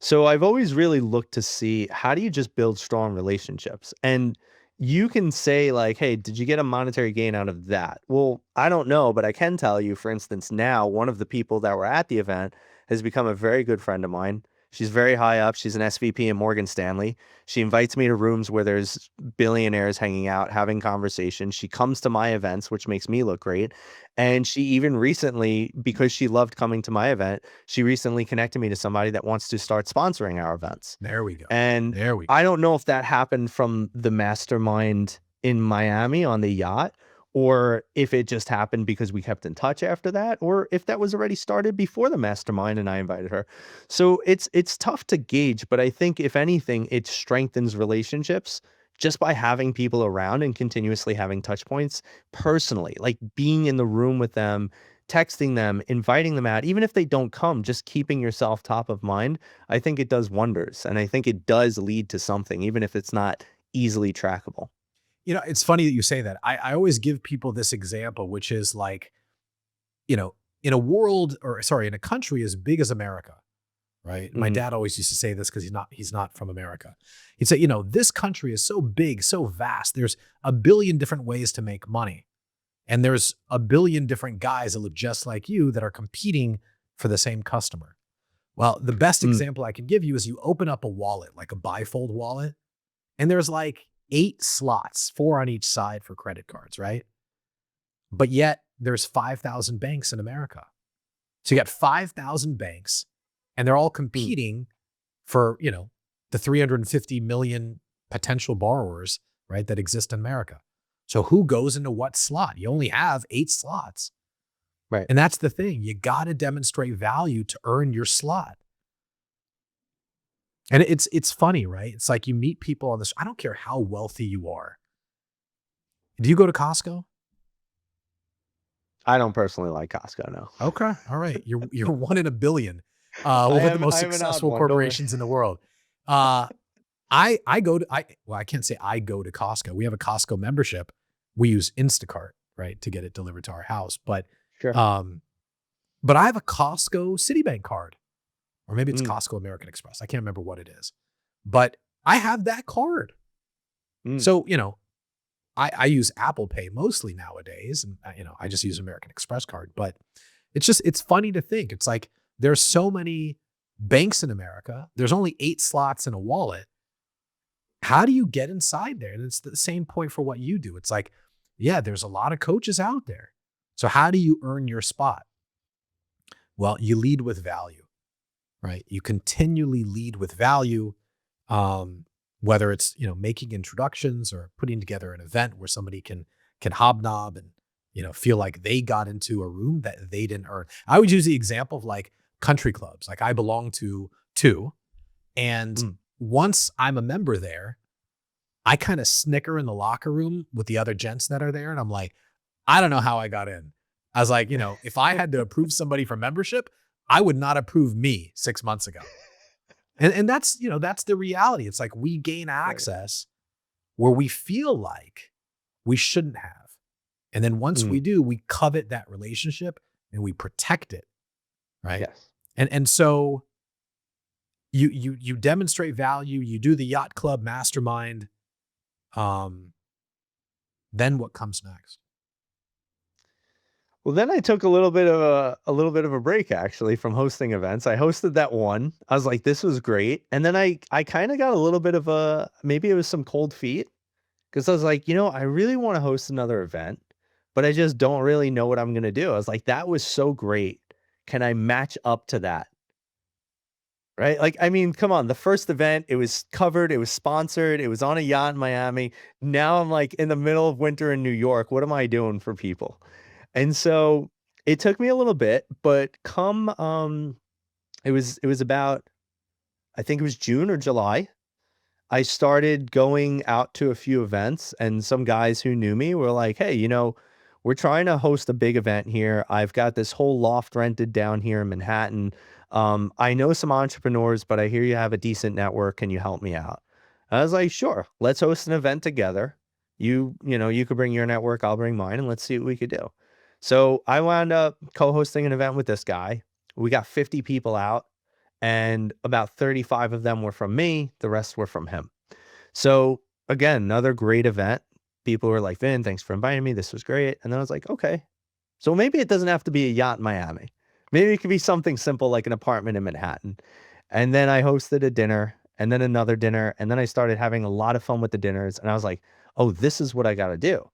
Speaker 1: So I've always really looked to see how do you just build strong relationships? And you can say like, "Hey, did you get a monetary gain out of that?" Well, I don't know, but I can tell you, for instance, now one of the people that were at the event has become a very good friend of mine. She's very high up. She's an SVP in Morgan Stanley. She invites me to rooms where there's billionaires hanging out, having conversations. She comes to my events, which makes me look great. And she even recently, because she loved coming to my event, she recently connected me to somebody that wants to start sponsoring our events.
Speaker 2: There we go.
Speaker 1: And
Speaker 2: There we go.
Speaker 1: I don't know if that happened from the mastermind in Miami on the yacht, or if it just happened because we kept in touch after that, or if that was already started before the mastermind and I invited her. So it's tough to gauge, but I think if anything, it strengthens relationships just by having people around and continuously having touch points personally, like being in the room with them, texting them, inviting them out, even if they don't come, just keeping yourself top of mind. I think it does wonders, and I think it does lead to something, even if it's not easily trackable.
Speaker 2: It's funny that you say that. I always give people this example, which is like, in a world, or sorry, in a country as big as America, right? My
Speaker 1: Mhm,
Speaker 2: dad always used to say this because he's not from America. He'd say, this country is so big, so vast. There's a billion different ways to make money. And there's a billion different guys that look just like you that are competing for the same customer. Well, the best
Speaker 1: mm,
Speaker 2: example I can give you is you open up a wallet, like a bifold wallet, and there's like 8 slots, 4 on each side for credit cards, right? But yet there's 5,000 banks in America. So you got 5,000 banks and they're all
Speaker 1: mm.
Speaker 2: competing for, the 350 million potential borrowers, right, that exist in America. So who goes into what slot? You only have 8 slots.
Speaker 1: Right.
Speaker 2: And that's the thing. You got to demonstrate value to earn your slot. And it's funny, right? It's like you meet people on this. I don't care how wealthy you are. Do you go to Costco?
Speaker 1: I don't personally like Costco, no.
Speaker 2: Okay. All right. You're one in a billion.
Speaker 1: I
Speaker 2: One of the
Speaker 1: am
Speaker 2: most
Speaker 1: I am an odd
Speaker 2: successful
Speaker 1: one, don't worry.
Speaker 2: corporations in the world. Uh I go to I can't say I go to Costco. We have a Costco membership. We use Instacart, right, to get it delivered to our house.
Speaker 1: Sure.
Speaker 2: Um but I have a Costco Citibank card. Or maybe it's
Speaker 1: Mm,
Speaker 2: Costco American Express. I can't remember what it is. But I have that card.
Speaker 1: mm,
Speaker 2: So, I use Apple Pay mostly nowadays, and I just use American Express card. But it's funny to think. It's like there's so many banks in America. There's only 8 slots in a wallet. How do you get inside there? And it's the same point for what you do. It's like, yeah, there's a lot of coaches out there. So how do you earn your spot? Well, you lead with value, right? You continually lead with value. Um, Whether it's making introductions or putting together an event where somebody can hobnob and feel like they got into a room that they didn't earn. I would use the example of like country clubs. Like I belong to two, and
Speaker 1: mm.
Speaker 2: once I'm a member there, I kind of snicker in the locker room with the other gents that are there, and I'm like, I don't know how I got in. I was like, if I had to approve somebody for membership, I would not approve me 6 months ago. And that's the reality. It's like we gain
Speaker 1: Right.
Speaker 2: access where we feel like we shouldn't have. And then once
Speaker 1: Mm,
Speaker 2: we do, we covet that relationship and we protect it, right?
Speaker 1: yes.
Speaker 2: And so you demonstrate value, you do the yacht club mastermind. Um, then what comes next?
Speaker 1: Well, then I took a little bit of a break actually from hosting events. I hosted that one. I was like, this was great. And then I kind of got a little bit of a maybe it was some cold feet because I was like, I really want to host another event, but I just don't really know what I'm gonna do. I was like, that was so great. Can I match up to that? Right? Like, I mean, come on, the first event, it was covered, it was sponsored, it was on a yacht in Miami. Now I'm like in the middle of winter in New York. What am I doing for people? And so it took me a little bit, but it was about I think it was June or July. I started going out to a few events and some guys who knew me were like, "Hey, we're trying to host a big event here. I've got this whole loft rented down here in Manhattan. I know some entrepreneurs, but I hear you have a decent network. Can you help me out?" I was like, "Sure. Let's host an event together. You could bring your network, I'll bring mine, and let's see what we could do." So I wound up co-hosting an event with this guy. We got 50 people out. and about 35 of them were from me. The rest were from him. So again, another great event. People were like, Vin, thanks for inviting me. This was great. And then I was like, okay, so maybe it doesn't have to be a yacht in Miami. Maybe it could be something simple like an apartment in Manhattan. And then I hosted a dinner and then another dinner. And then I started having a lot of fun with the dinners. And I was like, oh, this is what I got to do.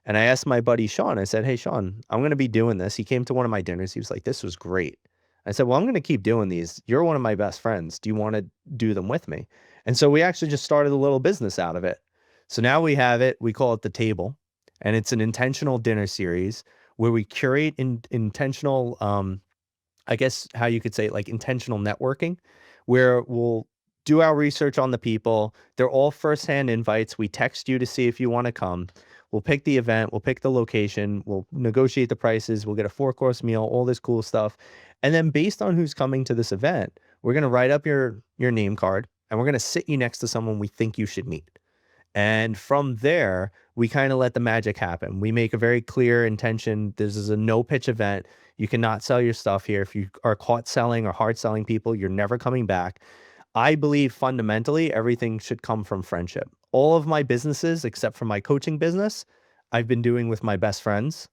Speaker 1: And I asked my buddy Sean, I said, hey, Sean, I'm going to be doing this. He came to one of my dinners. He was like, this was great. I said, well, I'm going to keep doing these. You're one of my best friends. Do you want to do them with me? And so we actually just started a little business out of it. So now we have it. We call it The Table. And it's an intentional dinner series where we curate intentional, I guess how you could say it, like intentional networking, where we'll do our research on the people. They're all firsthand invites. We text you to see if you want to come. We'll pick the event. We'll pick the location. We'll negotiate the prices. We'll get a 4-course meal, all this cool stuff. And then based on who's coming to this event, we're going to write up your name card and we're going to sit you next to someone we think you should meet. And from there, we kind of let the magic happen. We make a very clear intention. This is a no pitch event. You cannot sell your stuff here. If you are caught selling or hard selling people, you're never coming back. I believe fundamentally everything should come from friendship. All of my businesses, except for my coaching business, I've been doing with my best friends.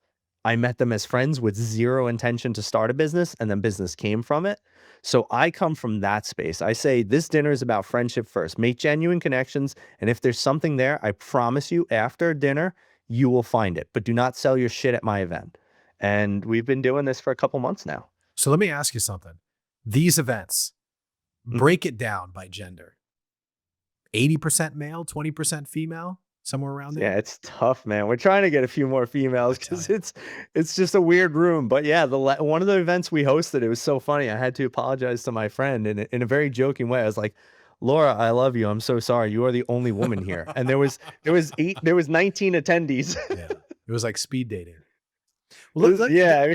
Speaker 1: I met them as friends with zero intention to start a business, and then business came from it. So I come from that space. I say this dinner is about friendship first. Make genuine connections. And if there's something there, I promise you after dinner, you will find it. But do not sell your shit at my event. And we've been doing this for a couple months now.
Speaker 2: So let me ask you something. These events,
Speaker 1: Mm.
Speaker 2: break it down by gender. 80% male, 20% female, somewhere around there?
Speaker 1: Yeah, it's tough, man. We're trying to get a few more females because it's just a weird room. But yeah, one of the events we hosted, it was so funny. I had to apologize to my friend in a very joking way. I was like, Laura, I love you. I'm so sorry. You are the only woman here. And there was 19 attendees.
Speaker 2: Yeah. It was like speed dating. Well,
Speaker 1: Yeah.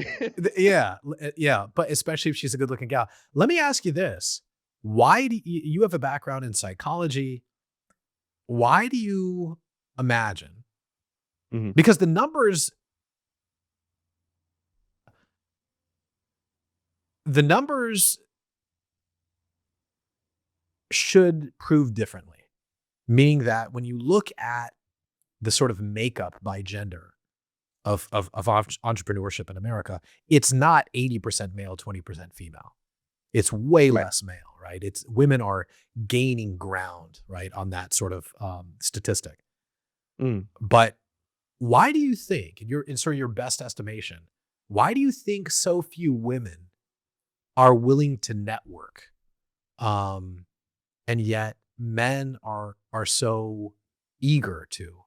Speaker 2: yeah. But especially if she's a good looking gal. Let me ask you this. Why do you have a background in psychology? Why do you imagine?
Speaker 1: Mhm.
Speaker 2: Because the numbers should prove differently. Meaning that when you look at the sort of makeup by gender of entrepreneurship in America, it's not 80% male, 20% female. It's way
Speaker 1: Right.
Speaker 2: less male, right? It's women are gaining ground, right, on that sort of statistic.
Speaker 1: Mm.
Speaker 2: But why do you think, in sort of your best estimation, why do you think so few women are willing to network, and yet men are so eager to?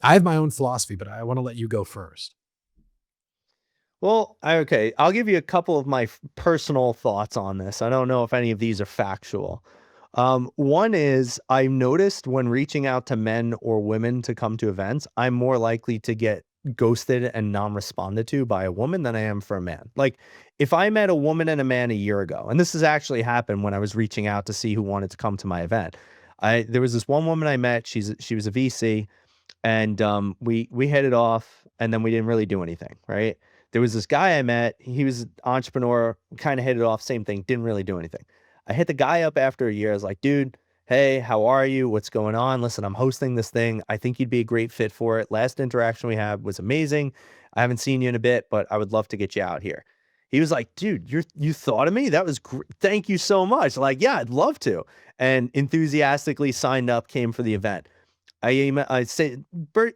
Speaker 2: I have my own philosophy, but I want to let you go first.
Speaker 1: Well, okay. I'll give you a couple of my personal thoughts on this. I don't know if any of these are factual. One is I've noticed when reaching out to men or women to come to events, I'm more likely to get ghosted and non-responded to by a woman than I am for a man. Like if I met a woman and a man a year ago, and this has actually happened when I was reaching out to see who wanted to come to my event. There was this one woman I met. She was a VC. And we hit it off, and then we didn't really do anything, right? There was this guy I met. He was an entrepreneur, kind of hit it off, same thing, didn't really do anything. I hit the guy up after a year. I was like, dude, hey, how are you? What's going on? Listen, I'm hosting this thing. I think you'd be a great fit for it. Last interaction we had was amazing. I haven't seen you in a bit, but I would love to get you out here. He was like, dude, you thought of me? That was great. Thank you so much. Like, yeah, I'd love to. And enthusiastically signed up, came for the event. I say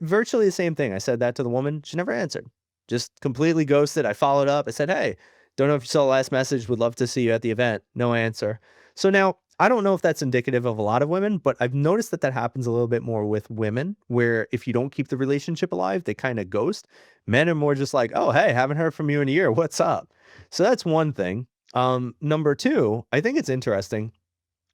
Speaker 1: virtually the same thing. I said that to the woman. She never answered. Just completely ghosted. I followed up. I said, hey, don't know if you saw the last message. Would love to see you at the event. No answer. So now I don't know if that's indicative of a lot of women, but I've noticed that happens a little bit more with women, where if you don't keep the relationship alive, they kind of ghost. Men are more just like, oh, hey, haven't heard from you in a year. What's up? So that's one thing. Number two, I think it's interesting.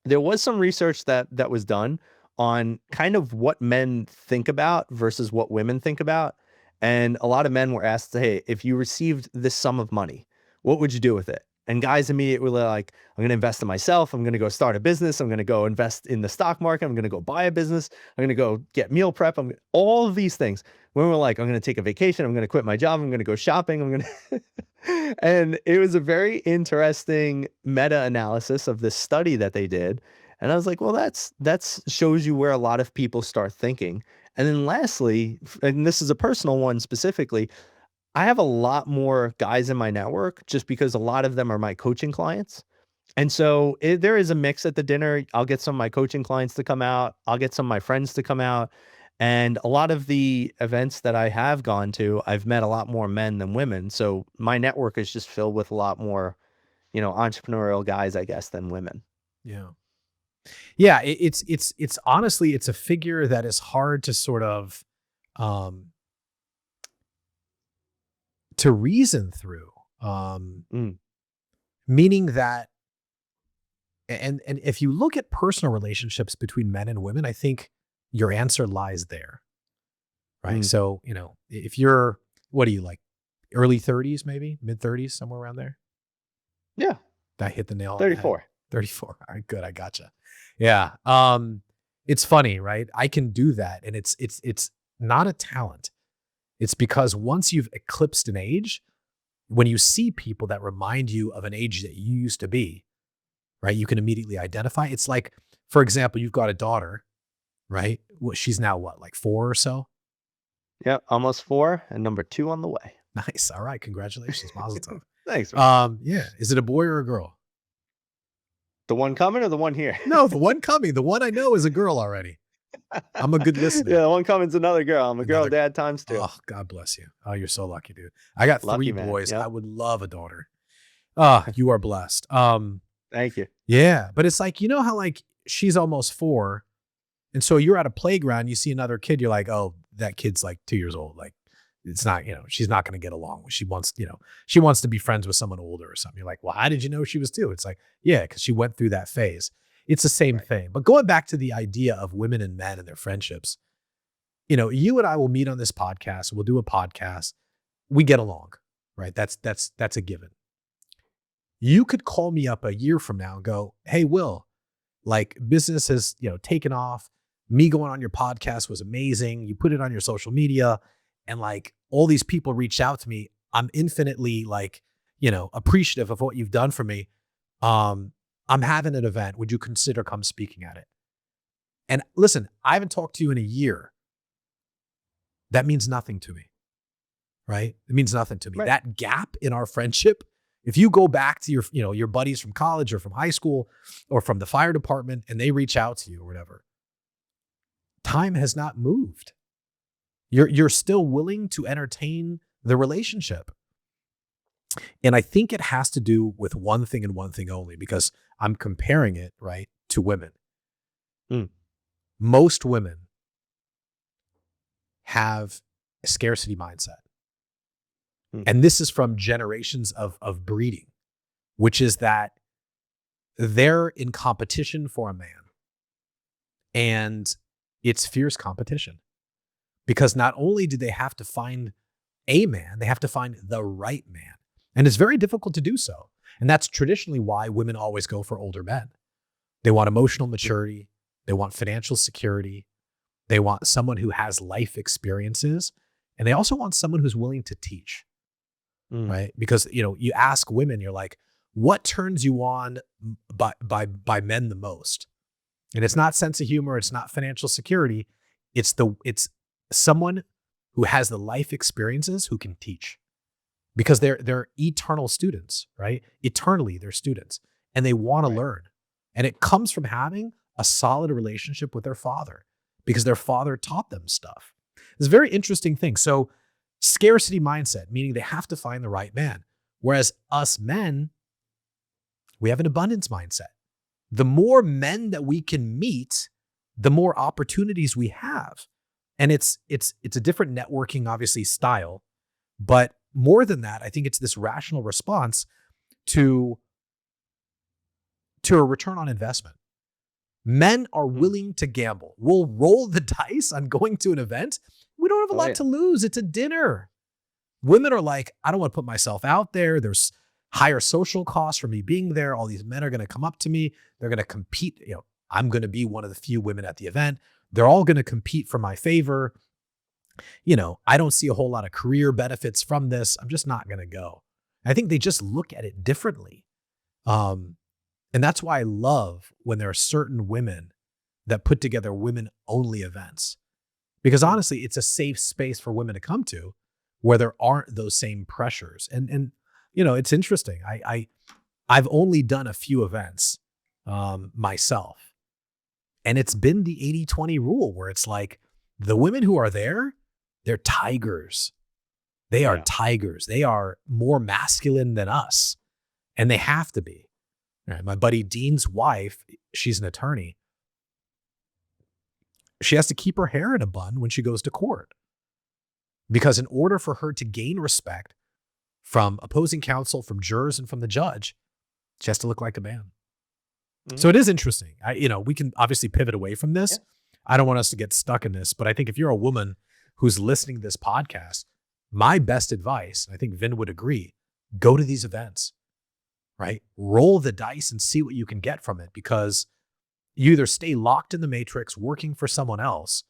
Speaker 1: There was some research that was done on kind of what men think about versus what women think about. And a lot of men were asked, hey, if you received this sum of money, what would you do with it? And guys immediately were like, I'm going to invest in myself. I'm going to go start a business. I'm going to go invest in the stock market. I'm going to go buy a business. I'm going to go get meal prep. All of these things. women were like, I'm going to take a vacation. I'm going to quit my job. I'm going to go shopping. I'm going to, and it was a very interesting meta-analysis of this study that they did. And I was like, well, that's shows you where a lot of people start thinking. And then lastly, and this is a personal one specifically, I have a lot more guys in my network just because a lot of them are my coaching clients. And so there is a mix at the dinner. I'll get some of my coaching clients to come out. I'll get some of my friends to come out. And a lot of the events that I have gone to, I've met a lot more men than women. So my network is just filled with a lot more, entrepreneurial guys, I guess, than women.
Speaker 2: Yeah. Yeah. It's honestly, it's a figure that is hard to sort of, um, to reason through,
Speaker 1: Mm,
Speaker 2: meaning that, and if you look at personal relationships between men and women, I think your answer lies there, right?
Speaker 1: mm.
Speaker 2: So, if you're, what are you like, early 30s, maybe mid 30s, somewhere around there?
Speaker 1: Yeah,
Speaker 2: That hit the nail on the head.
Speaker 1: 34.
Speaker 2: 34. All right, good. I gotcha. Yeah. It's funny, right? I can do that. And it's not a talent. It's because once you've eclipsed an age, when you see people that remind you of an age that you used to be, right? You can immediately identify. It's like, for example, you've got a daughter, right? She's now what, like 4 or so?
Speaker 1: Yep, almost 4 and number 2 on the way.
Speaker 2: Nice. All right. Congratulations. Mazel tov.
Speaker 1: Thanks, man.
Speaker 2: Yeah. Is it a boy or a girl?
Speaker 1: The one coming or the one here?
Speaker 2: No, the one coming. The one I know is a girl already. I'm a good listener.
Speaker 1: Yeah, the one coming's another girl. I'm a girl
Speaker 2: Another,
Speaker 1: dad times 2.
Speaker 2: oh, God bless you. Oh, you're so lucky, dude. I got 3
Speaker 1: Lucky man.
Speaker 2: boys. I
Speaker 1: Yep.
Speaker 2: would love a daughter. Ah, you are blessed.
Speaker 1: Thank you.
Speaker 2: Yeah, but it's like, how like she's almost 4. And so you're at a playground, you see another kid, you're like, oh, that kid's like 2 years old. Like it's not, she's not going to get along. She wants to be friends with someone older or something. You're like, well, how did you know she was 2? It's like, yeah, because she went through that phase. It's the same
Speaker 1: Right.
Speaker 2: thing. But going back to the idea of women and men and their friendships, you and I will meet on this podcast. We'll do a podcast. We get along, right? That's a given. You could call me up a year from now and go, hey, Will, like business has, taken off. Me going on your podcast was amazing. You put it on your social media and like all these people reached out to me. I'm infinitely like, appreciative of what you've done for me. I'm having an event. Would you consider come speaking at it? And listen, I haven't talked to you in a year. That means nothing to me, right? It means nothing to me.
Speaker 1: Right.
Speaker 2: That gap in our friendship, if you go back to your buddies from college or from high school or from the fire department and they reach out to you or whatever, time has not moved. You're still willing to entertain the relationship. And I think it has to do with one thing and one thing only, because I'm comparing it, right, to women.
Speaker 1: Mm.
Speaker 2: Most women have a scarcity mindset.
Speaker 1: Mm.
Speaker 2: And this is from generations of breeding, which is that they're in competition for a man. And it's fierce competition. Because not only do they have to find a man, they have to find the right man. And it's very difficult to do so. And that's traditionally why women always go for older men. They want emotional maturity. They want financial security. They want someone who has life experiences. And they also want someone who's willing to teach, right? Because, you ask women, you're like, what turns you on by men the most? And it's not sense of humor. It's not financial security. It's someone who has the life experiences who can teach, because they're eternal students, right? Eternally, they're students and they want to learn. And it comes from having a solid relationship with their father, because their father taught them stuff. It's a very interesting thing. So scarcity mindset, meaning they have to find the right man. Whereas us men, we have an abundance mindset. The more men that we can meet, the more opportunities we have. And it's a different networking, obviously, style. But more than that, I think it's this rational response to a return on investment. Men are willing to gamble. We'll roll the dice on going to an event. We don't have a lot to lose. It's a dinner. Women are like, I don't want to put myself out there. There's higher social costs for me being there. All these men are going to come up to me. They're going to compete. I'm going to be one of the few women at the event. They're all going to compete for my favor. I don't see a whole lot of career benefits from this. I'm just not going to go. I think they just look at it differently. Um, and that's why I love when there are certain women that put together women only events, because
Speaker 1: Mm.
Speaker 2: honestly, it's a safe space for women to come to where there aren't those same pressures. And it's interesting. I've only done a few events myself, and it's been the 80-20 rule where it's like the women who are there, they're tigers. They are
Speaker 1: Yeah.
Speaker 2: tigers. They are more masculine than us, and they have to be. Right? My buddy Dean's wife, she's an attorney. She has to keep her hair in a bun when she goes to court, because in order for her to gain respect from opposing counsel, from jurors, and from the judge, she has to look like a man. So
Speaker 1: Mhm.
Speaker 2: it is interesting. We can obviously pivot away from
Speaker 1: Yeah.
Speaker 2: this. I don't want us to get stuck in this, but I think if you're a woman who's listening to this podcast, my best advice, I think Vin would agree, go to these events, right? Roll the dice and see what you can get from it, because you either stay locked in the matrix working for someone else,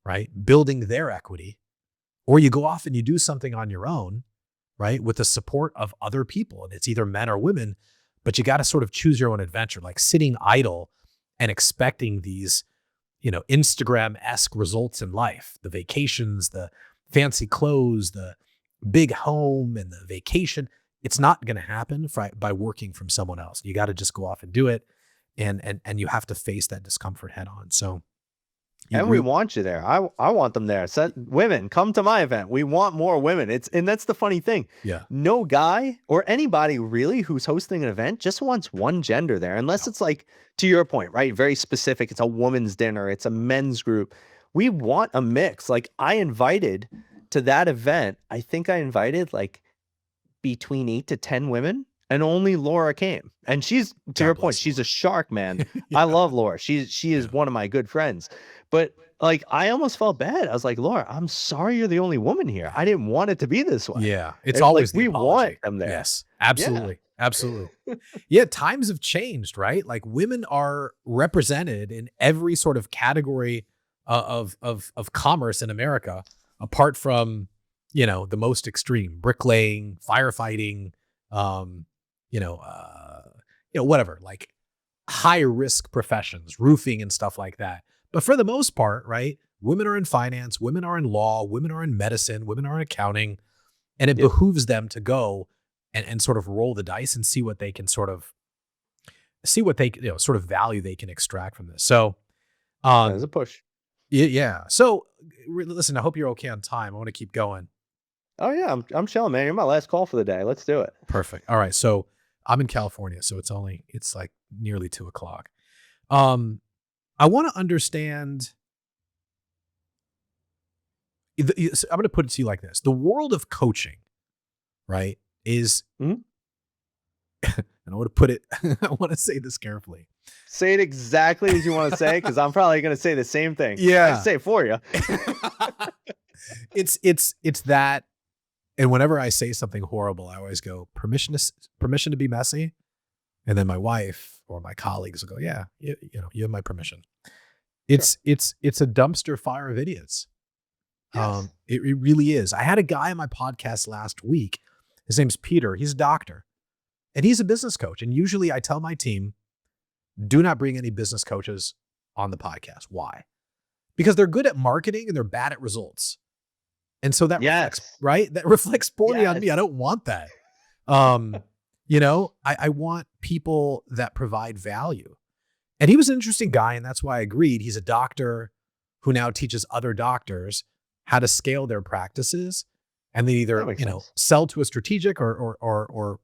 Speaker 2: right? Building their equity, or you go off and you do something on your own, right? With the support of other people. And it's either men or women, but you got to sort of choose your own adventure. Like sitting idle and expecting these, Instagram-esque results in life, the vacations, the fancy clothes, the big home and the vacation. It's not going to happen by working from someone else. You got to just go off and do it. And you have to face that discomfort head on. So you
Speaker 1: And we
Speaker 2: really,
Speaker 1: want you there. I want them there. Women, come to my event. We want more women. And that's the funny thing.
Speaker 2: yeah,
Speaker 1: No guy or anybody really who's hosting an event just wants one gender there, unless
Speaker 2: no,
Speaker 1: it's like, to your point, right? Very specific. It's a woman's dinner. It's a men's group. We want a mix. Like I invited to that event. I think I invited like between 8 to 10 women, and only Laura came. And she's, to
Speaker 2: God
Speaker 1: your point,
Speaker 2: bless
Speaker 1: she's a
Speaker 2: Laura.
Speaker 1: shark, man.
Speaker 2: Yeah,
Speaker 1: I love Laura. She
Speaker 2: yeah,
Speaker 1: is one of my good friends. But like I almost felt bad. I was like, Laura, I'm sorry you're the only woman here.
Speaker 2: yeah.
Speaker 1: I didn't want it to be this way.
Speaker 2: Yeah, it's
Speaker 1: Like
Speaker 2: always the
Speaker 1: we want
Speaker 2: apology.
Speaker 1: them there.
Speaker 2: Yes,
Speaker 1: Yeah.
Speaker 2: absolutely, absolutely. Yeah, times have changed, right? Like women are represented in every sort of category of commerce in America, apart from the most extreme bricklaying, firefighting, um, whatever, like high risk professions, roofing and stuff like that. But for the most part, right, women are in finance, women are in law, women are in medicine, women are in accounting, and it
Speaker 1: Yep.
Speaker 2: behooves them to go and sort of roll the dice and see what they can sort of see what they sort of value they can extract from this. So
Speaker 1: There's a push.
Speaker 2: yeah. So listen, I hope you're okay on time. I want to keep going.
Speaker 1: Oh yeah, I'm chilling, man. You're my last call for the day. Let's do it.
Speaker 2: Perfect. All right. So I'm in California, so it's like nearly 2 o'clock. Um, I want to understand. I'm going to put it to you like this: the world of coaching, right, is,
Speaker 1: Mhm.
Speaker 2: and I want to put it, I want to say this carefully.
Speaker 1: Say it exactly as you want to say, because I'm probably going to say the same thing. I
Speaker 2: Yeah.
Speaker 1: say it for you.
Speaker 2: It's that, and whenever I say something horrible, I always go permission to be messy, and then my wife or my colleagues will go, yeah, you have my permission.
Speaker 1: Sure.
Speaker 2: It's a dumpster fire of idiots.
Speaker 1: Yes.
Speaker 2: It really is. I had a guy on my podcast last week. His name's Peter. He's a doctor, and he's a business coach. And usually, I tell my team, do not bring any business coaches on the podcast. Why? Because they're good at marketing and they're bad at results. And so that reflects,
Speaker 1: Yes.
Speaker 2: right? That reflects poorly on me. I
Speaker 1: Yes.
Speaker 2: don't want that. I want people that provide value. And he was an interesting guy, and that's why I agreed. He's a doctor who now teaches other doctors how to scale their practices, and they
Speaker 1: That
Speaker 2: either,
Speaker 1: makes sense.
Speaker 2: sell to a strategic or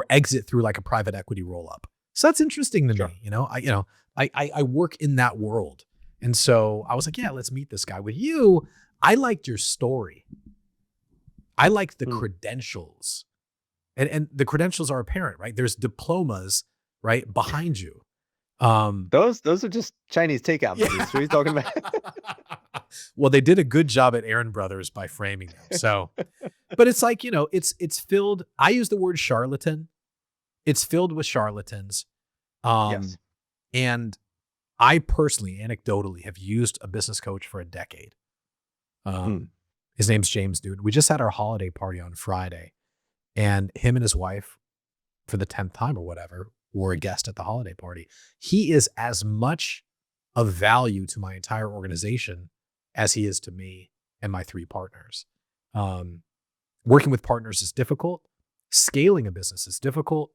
Speaker 2: exit through like a private equity roll up. So that's interesting to
Speaker 1: Sure.
Speaker 2: me. I work in that world. And so I was like, yeah, let's meet this guy. With you, I liked your story. I liked the
Speaker 1: Hmm.
Speaker 2: credentials. And the credentials are apparent, right? There's diplomas, right, behind you.
Speaker 1: Those are just Chinese takeout
Speaker 2: Yeah.
Speaker 1: menus. What are you talking about?
Speaker 2: Well, they did a good job at Aaron Brothers by framing them. So, but it's like, it's filled. I use the word charlatan. It's filled with charlatans.
Speaker 1: Yes.
Speaker 2: And I personally, anecdotally, have used a business coach for a decade.
Speaker 1: Mm.
Speaker 2: Um, his name's James, dude. We just had our holiday party on Friday, and him and his wife, for the 10th time or whatever, were a guest at the holiday party. He is as much of value to my entire organization as he is to me and my three partners. Um, Working with partners is difficult. Scaling a business is difficult.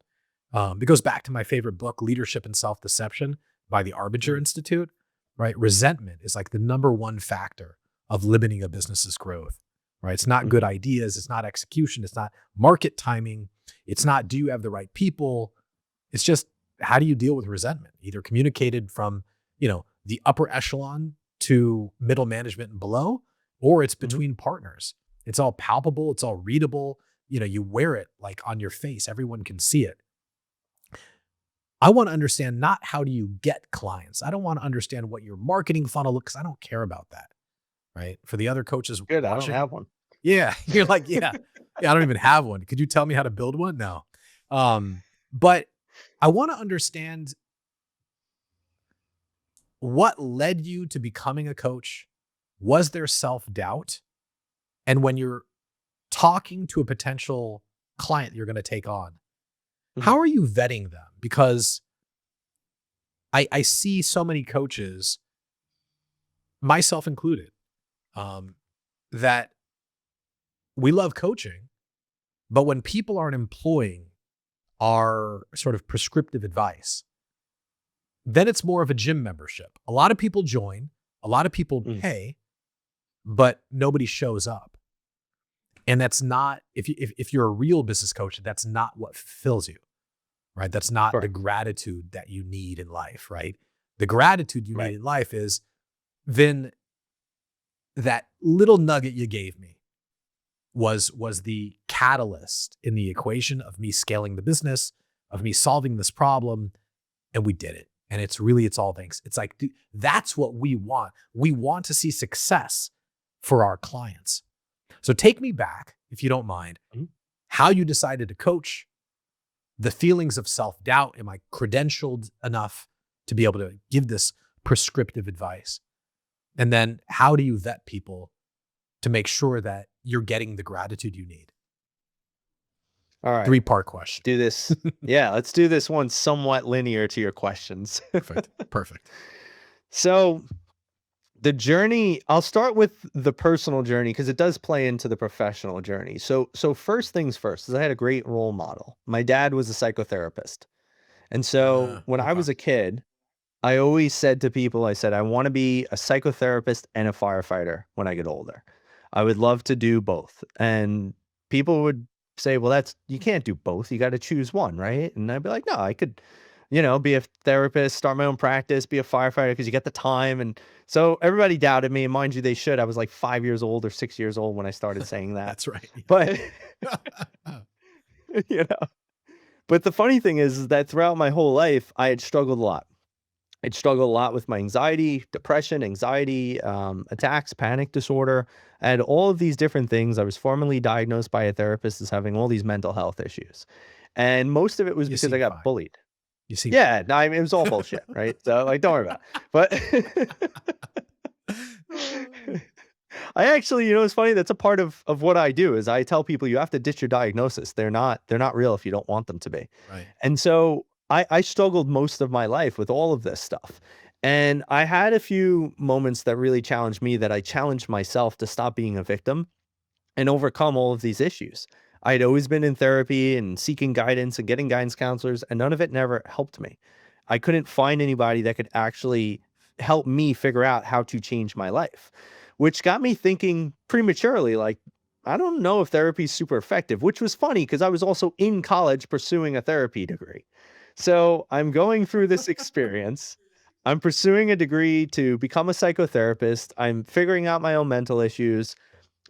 Speaker 2: It goes back to my favorite book, Leadership and Self-Deception by the Arbinger
Speaker 1: Mhm.
Speaker 2: Institute, right? Resentment is like the number one factor of limiting a business's growth, right? It's not good
Speaker 1: Mhm.
Speaker 2: ideas. It's not execution. It's not market timing. It's not, do you have the right people? It's just, how do you deal with resentment? Either communicated from, the upper echelon to middle management and below, or it's
Speaker 1: Mhm.
Speaker 2: between partners. It's all palpable. It's all readable. You wear it like on your face. Everyone can see it. I want to understand not how do you get clients. I don't want to understand what your marketing funnel looks. I don't care about that. Right. For the other coaches
Speaker 1: Good, I don't
Speaker 2: watching.
Speaker 1: have one.
Speaker 2: Yeah. You're like, yeah. Yeah. I don't even have one. Could you tell me how to build one? No. But I want to understand what led you to becoming a coach. Was there self-doubt? And when you're talking to a potential client you're going to take on,
Speaker 1: Mhm.
Speaker 2: how are you vetting them? Because I see so many coaches, myself included, um, that we love coaching, but when people aren't employing our sort of prescriptive advice, then it's more of a gym membership. A lot of people join, a lot of people
Speaker 1: Mm.
Speaker 2: pay, but nobody shows up. And that's not, if you're a real business coach, that's not what fulfills you, right? That's not the
Speaker 1: Correct.
Speaker 2: gratitude that you need in life, right? The gratitude you need
Speaker 1: Right.
Speaker 2: in life is, Vin, that little nugget you gave me was the catalyst in the equation of me scaling the business, of me solving this problem, and we did it. And it's all thanks. It's like, dude, that's what we want. We want to see success for our clients. So take me back, if you don't mind,
Speaker 1: Mhm.
Speaker 2: how you decided to coach, the feelings of self-doubt. Am I credentialed enough to be able to give this prescriptive advice? And then how do you vet people to make sure that you're getting the gratitude you need?
Speaker 1: All right.
Speaker 2: Three-part
Speaker 1: Let's
Speaker 2: question.
Speaker 1: do this. Yeah, let's do this one somewhat linear to your questions.
Speaker 2: Perfect. Perfect.
Speaker 1: So, the journey, I'll start with the personal journey because it does play into the professional journey. So first things first is I had a great role model. My dad was a psychotherapist. And so when I
Speaker 2: Okay.
Speaker 1: was a kid, I always said to people, I said, I want to be a psychotherapist and a firefighter when I get older. I would love to do both. And people would say, well, you can't do both. You got to choose one, right? And I'd be like, no, I could, be a therapist, start my own practice, be a firefighter because you get the time. And so everybody doubted me. And mind you, they should. I was like 5 years old or 6 years old when I started saying that.
Speaker 2: That's right.
Speaker 1: But,
Speaker 2: Yeah.
Speaker 1: you know, but the funny thing is that throughout my whole life, I had struggled a lot. I'd struggled a lot with my anxiety, depression, anxiety, attacks, panic disorder. I had all of these different things. I was formally diagnosed by a therapist as having all these mental health issues. And most of it was
Speaker 2: You
Speaker 1: because I
Speaker 2: seem
Speaker 1: got
Speaker 2: fine.
Speaker 1: bullied.
Speaker 2: You seem
Speaker 1: Yeah,
Speaker 2: fine.
Speaker 1: no, I mean, it was all bullshit, right? So, like, don't worry about it. But I actually, it's funny. That's a part of what I do is I tell people you have to ditch your diagnosis. They're not real if you don't want them to be.
Speaker 2: Right.
Speaker 1: And so I struggled most of my life with all of this stuff. And I had a few moments that really challenged me that I challenged myself to stop being a victim and overcome all of these issues. I had always been in therapy and seeking guidance and getting guidance counselors, and none of it never helped me. I couldn't find anybody that could actually help me figure out how to change my life, which got me thinking prematurely, like, I don't know if therapy is super effective, which was funny because I was also in college pursuing a therapy degree. So I'm going through this experience. I'm pursuing a degree to become a psychotherapist. I'm figuring out my own mental issues.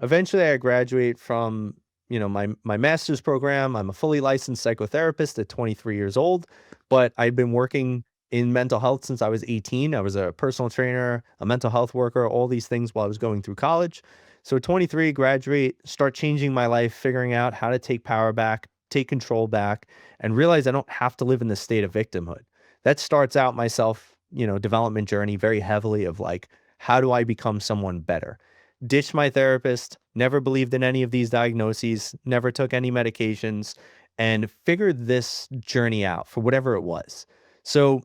Speaker 1: Eventually, I graduate from, my master's program. I'm a fully licensed psychotherapist at 23 years old, but I've been working in mental health since I was 18. I was a personal trainer, a mental health worker, all these things while I was going through college. So at 23, graduate, start changing my life, figuring out how to take power back, take control back, and realize I don't have to live in this state of victimhood. That starts out my self, development journey very heavily of like, how do I become someone better? ditched my therapist, never believed in any of these diagnoses, never took any medications, and figured this journey out for whatever it was. So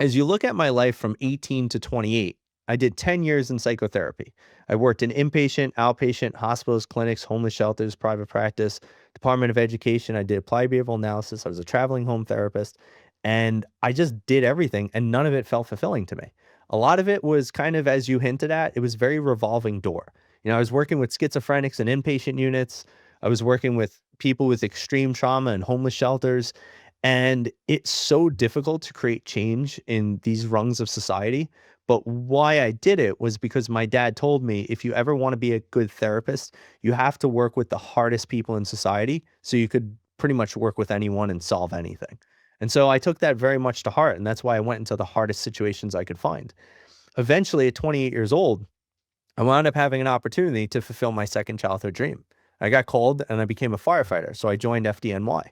Speaker 1: as you look at my life from 18 to 28, I did 10 years in psychotherapy. I worked in inpatient, outpatient, hospitals, clinics, homeless shelters, private practice, Department of Education. I did applied behavioral analysis. I was a traveling home therapist. And I just did everything, and none of it felt fulfilling to me. A lot of it was kind of, as you hinted at, it was very revolving door. I was working with schizophrenics and inpatient units. I was working with people with extreme trauma and homeless shelters. And it's so difficult to create change in these rungs of society. But why I did it was because my dad told me, if you ever want to be a good therapist, you have to work with the hardest people in society so you could pretty much work with anyone and solve anything. And so I took that very much to heart. And that's why I went into the hardest situations I could find. Eventually, at 28 years old, I wound up having an opportunity to fulfill my second childhood dream. I got called and I became a firefighter. So I joined FDNY,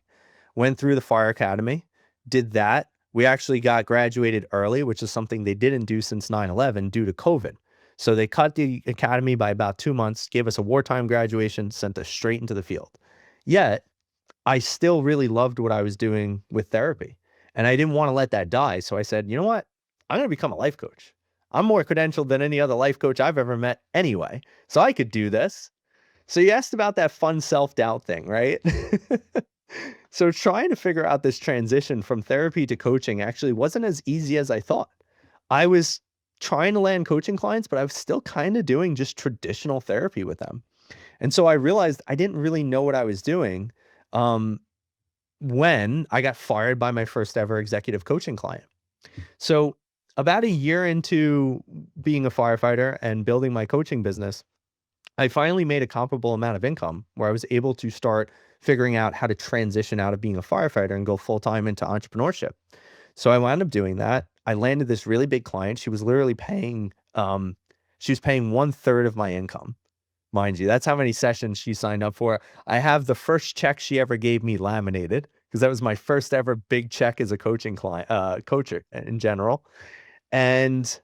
Speaker 1: went through the fire academy, did that. We actually got graduated early, which is something they didn't do since 9/11 due to COVID. So they cut the academy by about 2 months, gave us a wartime graduation, sent us straight into the field. Yet, I still really loved what I was doing with therapy. And I didn't want to let that die. So I said, you know what? I'm going to become a life coach. I'm more credentialed than any other life coach I've ever met anyway. So I could do this. So you asked about that fun self-doubt thing, right? So trying to figure out this transition from therapy to coaching actually wasn't as easy as I thought. I was trying to land coaching clients, but I was still kind of doing just traditional therapy with them. And so I realized I didn't really know what I was doing um, when I got fired by my first ever executive coaching client. So about a year into being a firefighter and building my coaching business, I finally made a comparable amount of income where I was able to start figuring out how to transition out of being a firefighter and go full time into entrepreneurship. So I wound up doing that. I landed this really big client. She was literally paying, she was paying 1/3 of my income, mind you. That's how many sessions she signed up for. I have the first check she ever gave me laminated because that was my first ever big check as a coaching client, coacher in general. And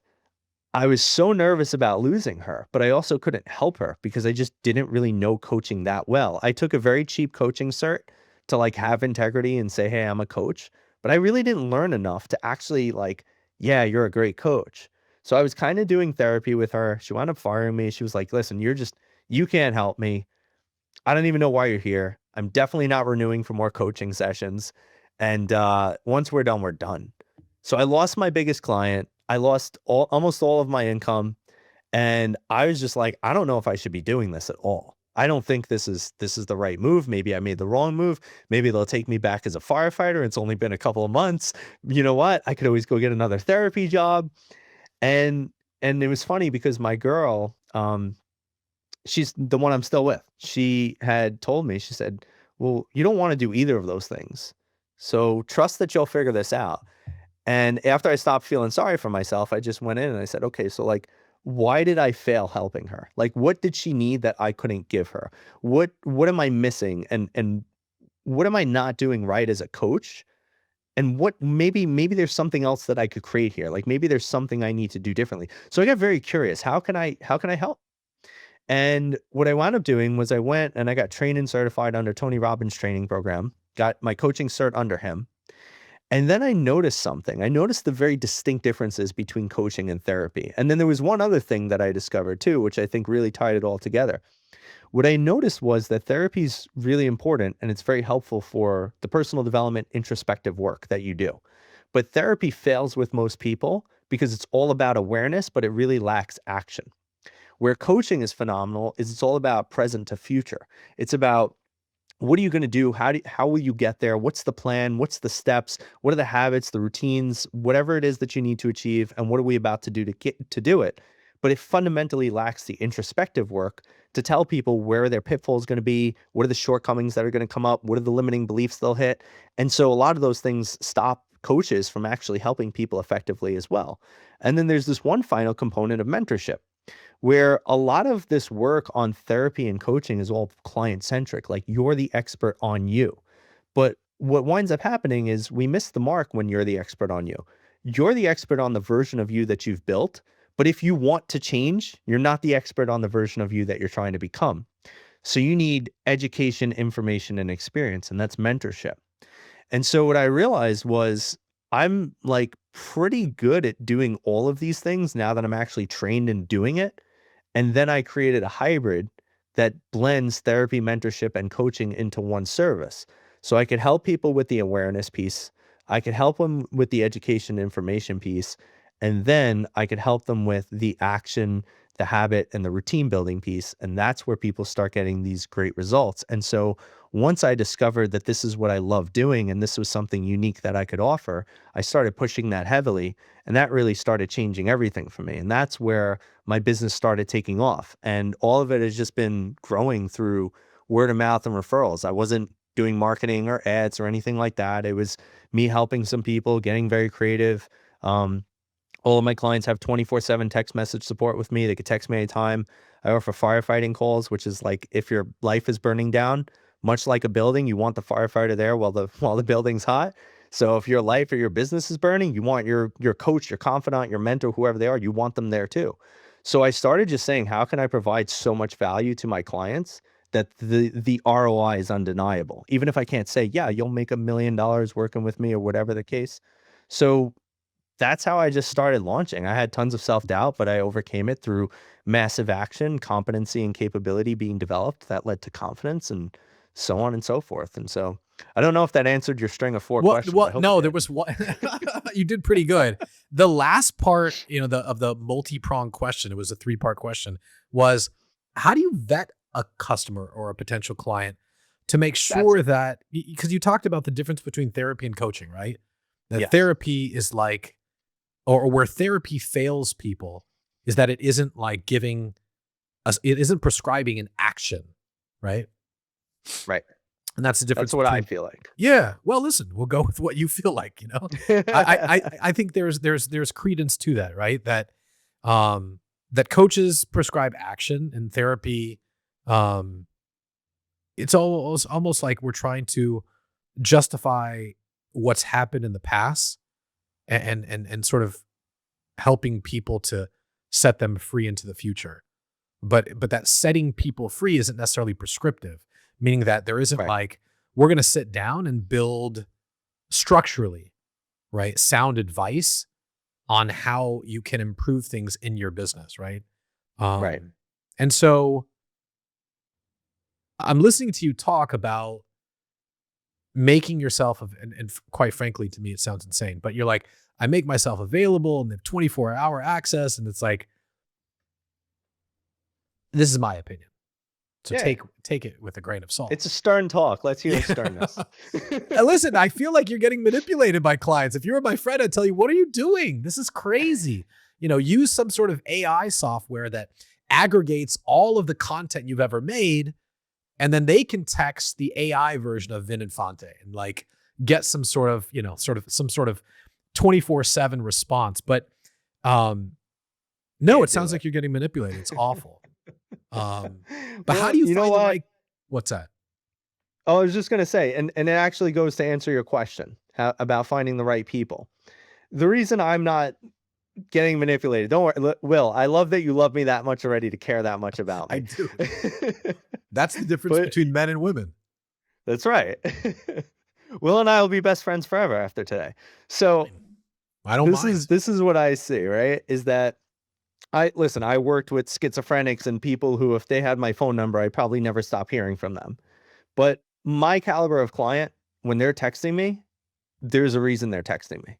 Speaker 1: I was so nervous about losing her, but I also couldn't help her because I just didn't really know coaching that well. I took a very cheap coaching cert to like have integrity and say, "Hey, I'm a coach," but I really didn't learn enough to actually like, "Yeah, you're a great coach." So I was kind of doing therapy with her. She wound up firing me. She was like, "Listen, you can't help me. I don't even know why you're here. I'm definitely not renewing for more coaching sessions. And once we're done, we're done." So I lost my biggest client. I lost almost all of my income. And I was just like, I don't know if I should be doing this at all. I don't think this is the right move. Maybe I made the wrong move. Maybe they'll take me back as a firefighter. It's only been a couple of months. You know what? I could always go get another therapy job. And and it was funny because my girl, she's the one I'm still with. She had told me, she said, "Well, you don't want to do either of those things. So trust that you'll figure this out." And after I stopped feeling sorry for myself, I just went in and I said, "Okay, so like, why did I fail helping her? Like, what did she need that I couldn't give her? What am I missing? And what am I not doing right as a coach? And what maybe there's something else that I could create here. Like maybe there's something I need to do differently." So I got very curious. How can I help? And what I wound up doing was I went and I got trained and certified under Tony Robbins' training program, got my coaching cert under him. And then I noticed something. I noticed the very distinct differences between coaching and therapy. And then there was one other thing that I discovered too, which I think really tied it all together. What I noticed was that therapy is really important and it's very helpful for the personal development, introspective work that you do. But therapy fails with most people because it's all about awareness, but it really lacks action. Where coaching is phenomenal is it's all about present to future. It's about what are you going to do? How will you get there? What's the plan? What's the steps? What are the habits, the routines, whatever it is that you need to achieve, and what are we about to do to get to do it? But it fundamentally lacks the introspective work to tell people where their pitfalls going to be, what are the shortcomings that are going to come up, what are the limiting beliefs they'll hit. And so a lot of those things stop coaches from actually helping people effectively as well. And then there's this one final component of mentorship where a lot of this work on therapy and coaching is all client centric. Like you're the expert on you. But what winds up happening is we miss the mark when you're the expert on you. You're the expert on the version of you that you've built, But if you want to change, you're not the expert on the version of you that you're trying to become. So you need education, information, and experience, and that's mentorship. And so what I realized was I'm like pretty good at doing all of these things now that I'm actually trained in doing it. And then I created a hybrid that blends therapy, mentorship, and coaching into one service. So I could help people with the awareness piece. I could help them with the education information piece. And then I could help them with the action, the habit, and the routine building piece. And that's where people start getting these great results. And so once I discovered that this is what I love doing and this was something unique that I could offer, I started pushing that heavily. And that really started changing everything for me. And that's where my business started taking off. And all of it has just been growing through word of mouth and referrals. I wasn't doing marketing or ads or anything like that. It was me helping some people, getting very creative. Um, all of my clients have 24/7 text message support with me. They could text me anytime. I offer firefighting calls, which is like if your life is burning down, much like a building, you want the firefighter there while the while the building's hot. So if your life or your business is burning, you want your coach, your confidant, your mentor, whoever they are, you want them there too. So I started just saying, how can I provide so much value to my clients that the ROI is undeniable? Even if I can't say, yeah, you'll make $1 million working with me or whatever the case. So that's how I just started launching. I had tons of self-doubt, but I overcame it through massive action, competency, and capability being developed that led to confidence and so on and so forth. And so I don't know if that answered your string of 4 questions. I hope it
Speaker 2: No, there
Speaker 1: did.
Speaker 2: was one. You did pretty good. The last part, of the multi-pronged question, it was a three-part question, was how do you vet a customer or a potential client to make
Speaker 1: That's
Speaker 2: sure that, because you talked about the difference between therapy and coaching, right? That
Speaker 1: yes.
Speaker 2: therapy is like, or where therapy fails people is that it isn't like giving us, it isn't prescribing an action, right?
Speaker 1: Right.
Speaker 2: And that's the difference
Speaker 1: That's what I
Speaker 2: between,
Speaker 1: feel like.
Speaker 2: yeah. Well, listen, we'll go with what you feel like. I think there's credence to that, right? That coaches prescribe action and therapy. Um, it's almost like we're trying to justify what's happened in the past and sort of helping people to set them free into the future. But that setting people free isn't necessarily prescriptive, meaning that there isn't
Speaker 1: Right.
Speaker 2: like we're going to sit down and build structurally, right, sound advice on how you can improve things in your business, right?
Speaker 1: Right.
Speaker 2: And so I'm listening to you talk about making yourself and quite frankly to me it sounds insane, but you're like, I make myself available and they have 24-hour access, and it's like, this is my opinion. So
Speaker 1: Yeah.
Speaker 2: take it with a grain of salt.
Speaker 1: It's a stern talk. Let's hear the
Speaker 2: Yeah.
Speaker 1: sternness.
Speaker 2: Listen, I feel like you're getting manipulated by clients. If you were my friend, I'd tell you, what are you doing? This is crazy. Use some sort of AI software that aggregates all of the content you've ever made, and then they can text the AI version of Infante and like get some sort of, some sort of 24/7 response. But no,
Speaker 1: Can't
Speaker 2: it
Speaker 1: do
Speaker 2: sounds
Speaker 1: it.
Speaker 2: like you're getting manipulated. It's awful. But how
Speaker 1: Well,
Speaker 2: do you
Speaker 1: you know
Speaker 2: find the
Speaker 1: what?
Speaker 2: right, what's that?
Speaker 1: Oh, I was just gonna say, and it actually goes to answer your question about finding the right people. The reason I'm not getting manipulated, don't worry, Will. I love that you love me that much already to care that much about
Speaker 2: I
Speaker 1: me.
Speaker 2: do. That's the difference
Speaker 1: But
Speaker 2: between men and women.
Speaker 1: that's right. Will and I will be best friends forever after today. So
Speaker 2: Fine. I don't
Speaker 1: this
Speaker 2: mind.
Speaker 1: is this is what I see, right? Is that I worked with schizophrenics and people who, if they had my phone number, I'd probably never stop hearing from them. But my caliber of client, when they're texting me, there's a reason they're texting me.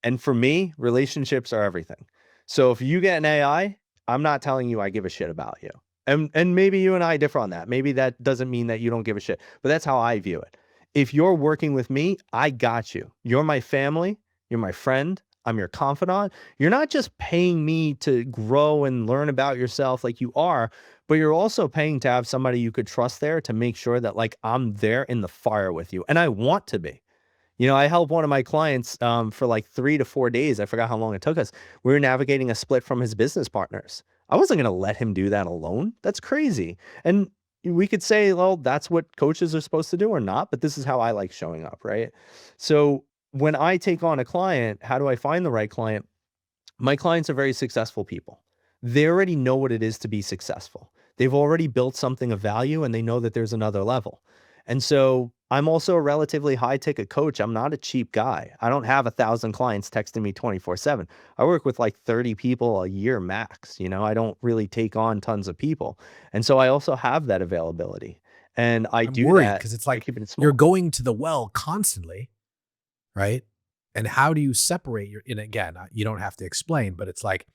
Speaker 1: And for me, relationships are everything. So if you get an AI, I'm not telling you I give a shit about you. And maybe you and I differ on that. Maybe that doesn't mean that you don't give a shit, but that's how I view it. If you're working with me, I got you. You're my family, you're my friend, I'm your confidant. You're not just paying me to grow and learn about yourself like you are, but you're also paying to have somebody you could trust there to make sure that like I'm there in the fire with you. And I want to be. I helped one of my clients for like 3 to 4 days. I forgot how long it took us. We were navigating a split from his business partners. I wasn't going to let him do that alone. That's crazy. And we could say, well, that's what coaches are supposed to do or not, but this is how I like showing up, right? So when I take on a client, how do I find the right client? My clients are very successful people. They already know what it is to be successful. They've already built something of value and they know that there's another level. And so I'm also a relatively high ticket coach. I'm not a cheap guy. I don't have 1,000 clients texting me 24/7. I work with like 30 people a year max. I don't really take on tons of people. And so I also have that availability. And I
Speaker 2: I'm
Speaker 1: do
Speaker 2: worried
Speaker 1: that
Speaker 2: because it's
Speaker 1: by
Speaker 2: like
Speaker 1: keeping it
Speaker 2: you're
Speaker 1: small.
Speaker 2: going to the well constantly, right? And how do you separate and again, you don't have to explain, but it's like,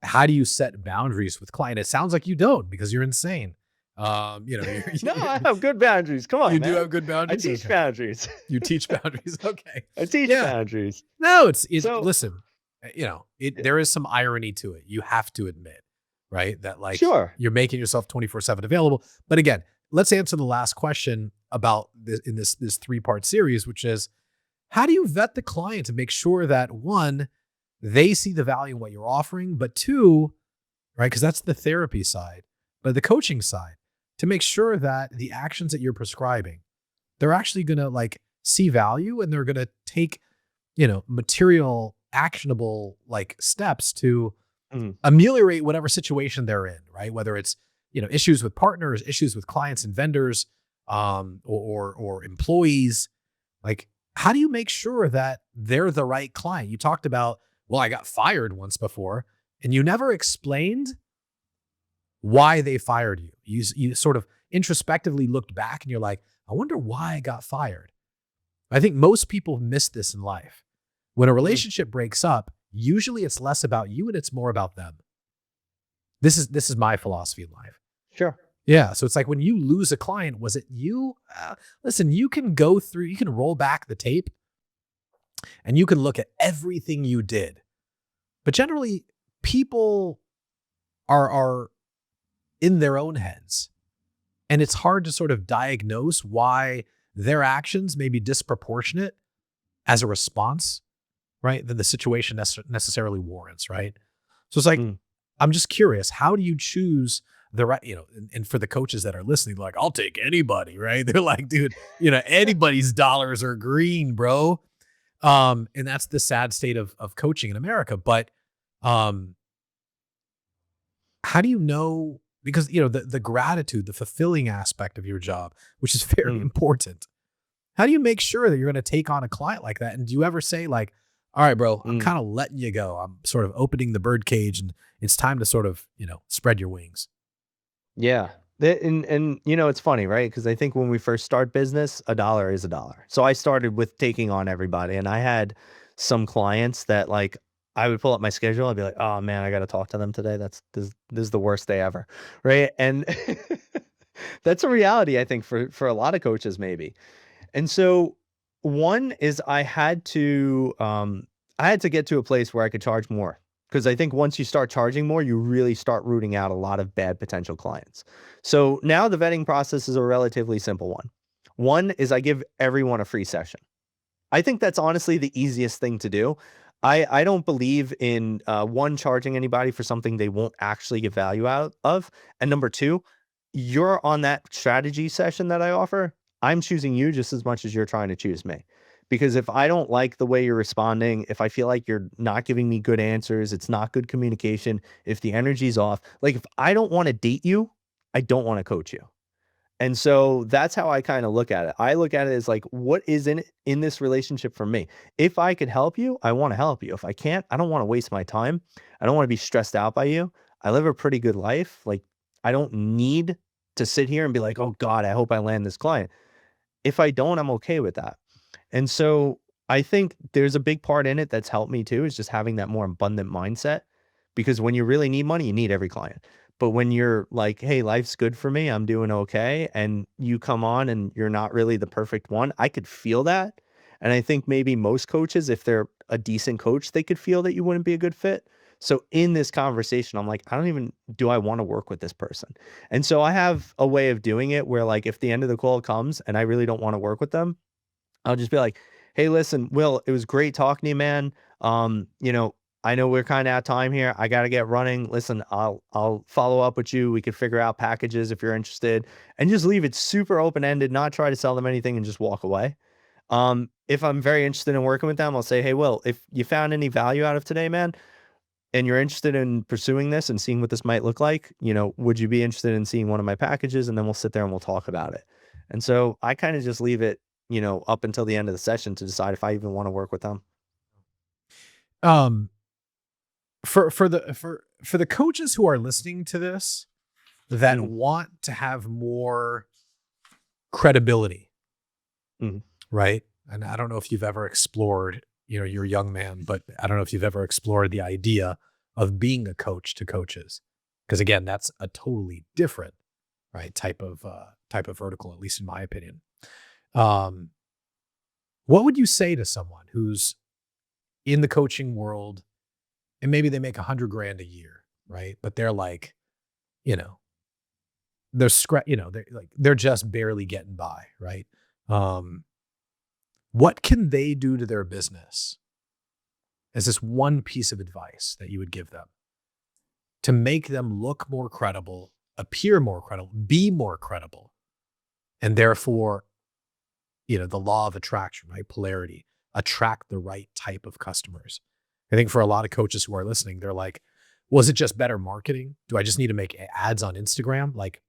Speaker 2: how do you set boundaries with client? It sounds like you don't because you're insane.
Speaker 1: No, I have good boundaries. Come on,
Speaker 2: you do
Speaker 1: man.
Speaker 2: have good
Speaker 1: I
Speaker 2: boundaries.
Speaker 1: teach
Speaker 2: Okay,
Speaker 1: boundaries.
Speaker 2: you teach boundaries. Okay,
Speaker 1: I teach
Speaker 2: yeah.
Speaker 1: boundaries.
Speaker 2: No, it's
Speaker 1: So,
Speaker 2: listen,
Speaker 1: yeah,
Speaker 2: there is some irony to it. You have to admit, right? That like
Speaker 1: sure.
Speaker 2: you're making yourself 24/7 available. But again, let's answer the last question about this in this three-part series, which is how do you vet the client to make sure that one, they see the value in what you're offering, but two, right? Because that's the therapy side, but the coaching side, to make sure that the actions that you're prescribing, they're actually gonna like see value and they're gonna take material, actionable like steps to
Speaker 1: Mm,
Speaker 2: ameliorate whatever situation they're in, right? Whether it's, issues with partners, issues with clients and vendors, or employees. Like, how do you make sure that they're the right client? You talked about, well, I got fired once before, and you never explained why they fired you. You sort of introspectively looked back and you're like, I wonder why I got fired. I think most people miss this in life. When a
Speaker 1: mm,
Speaker 2: relationship breaks up, usually it's less about you and it's more about them. This is my philosophy in life.
Speaker 1: sure.
Speaker 2: Yeah, so it's like when you lose a client, was it you? Listen, you can go through, you can roll back the tape and you can look at everything you did. But generally, people are in their own heads, and it's hard to sort of diagnose why their actions may be disproportionate as a response, right? Than the situation necessarily warrants, right? So it's like,
Speaker 1: Mm,
Speaker 2: I'm just curious, how do you choose the right, and for the coaches that are listening, like, I'll take anybody, right? They're like, dude, anybody's dollars are green, bro. And that's the sad state of coaching in America. But um, how do you know? Because the gratitude, the fulfilling aspect of your job, which is very
Speaker 1: mm,
Speaker 2: important. How do you make sure that you're going to take on a client like that? And do you ever say like, all right, bro, I'm
Speaker 1: mm.
Speaker 2: kind of letting you go. I'm sort of opening the bird cage and it's time to sort of, spread your wings.
Speaker 1: Yeah. And it's funny, right? Because I think when we first start business, a dollar is a dollar. So I started with taking on everybody, and I had some clients that like I would pull up my schedule. I'd be like, "Oh man, I got to talk to them today. This is the worst day ever," right? And that's a reality, I think, for a lot of coaches, maybe. And so one is I had to get to a place where I could charge more. Because I think once you start charging more, you really start rooting out a lot of bad potential clients. So now the vetting process is a relatively simple one. One is I give everyone a free session. I think that's honestly the easiest thing to do. I don't believe in one, charging anybody for something they won't actually get value out of, and number two, you're on that strategy session that I offer. I'm choosing you just as much as you're trying to choose me. Because if I don't like the way you're responding, if I feel like you're not giving me good answers, it's not good communication, if the energy's off, like if I don't want to date you, I don't want to coach you. And so that's how I kinda look at it. I look at it as like, what is in this relationship for me? If I could help you, I wanna help you. If I can't, I don't wanna waste my time. I don't wanna be stressed out by you. I live a pretty good life. Like, I don't need to sit here and be like, "Oh god, I hope I land this client." If I don't, I'm okay with that. And so I think there's a big part in it that's helped me too, is just having that more abundant mindset. Because when you really need money, you need every client. But when you're like, hey, life's good for me, I'm doing okay, and you come on and you're not really the perfect one, I could feel that. And I think maybe most coaches, if they're a decent coach, they could feel that you wouldn't be a good fit. So in this conversation, I'm like, I don't even, do I want to work with this person? And so I have a way of doing it where, like, if the end of the call comes and I really don't want to work with them, I'll just be like, "Hey, listen, Will, it was great talking to you, man. I know we're kinda out of time here. I gotta get running. Listen, I'll follow up with you. We could figure out packages if you're interested." And just leave it super open-ended, not try to sell them anything and just walk away. If I'm very interested in working with them, I'll say, "Hey, Will, if you found any value out of today, man, and you're interested in pursuing this and seeing what this might look like, would you be interested in seeing one of my packages? And then we'll sit there and we'll talk about it. And so I kind of just leave it, up until the end of the session to decide if I even want to work with them.
Speaker 2: Um, for the coaches who are listening to this that
Speaker 1: Mm,
Speaker 2: want to have more credibility,
Speaker 1: mm.
Speaker 2: right? And I don't know if you've ever explored, you're a young man, but I don't know if you've ever explored the idea of being a coach to coaches. Because again, that's a totally different, right, type of vertical, at least in my opinion. Um, what would you say to someone who's in the coaching world and maybe they make 100 grand a year, right? But they're like, you know, they're just barely getting by, right? Um, what can they do to their business as this one piece of advice that you would give them to make them look more credible, appear more credible, be more credible, and therefore, the law of attraction, right? Polarity, attract the right type of customers. I think for a lot of coaches who are listening, they're like, was it just better marketing? Do I just need to make ads on Instagram? Like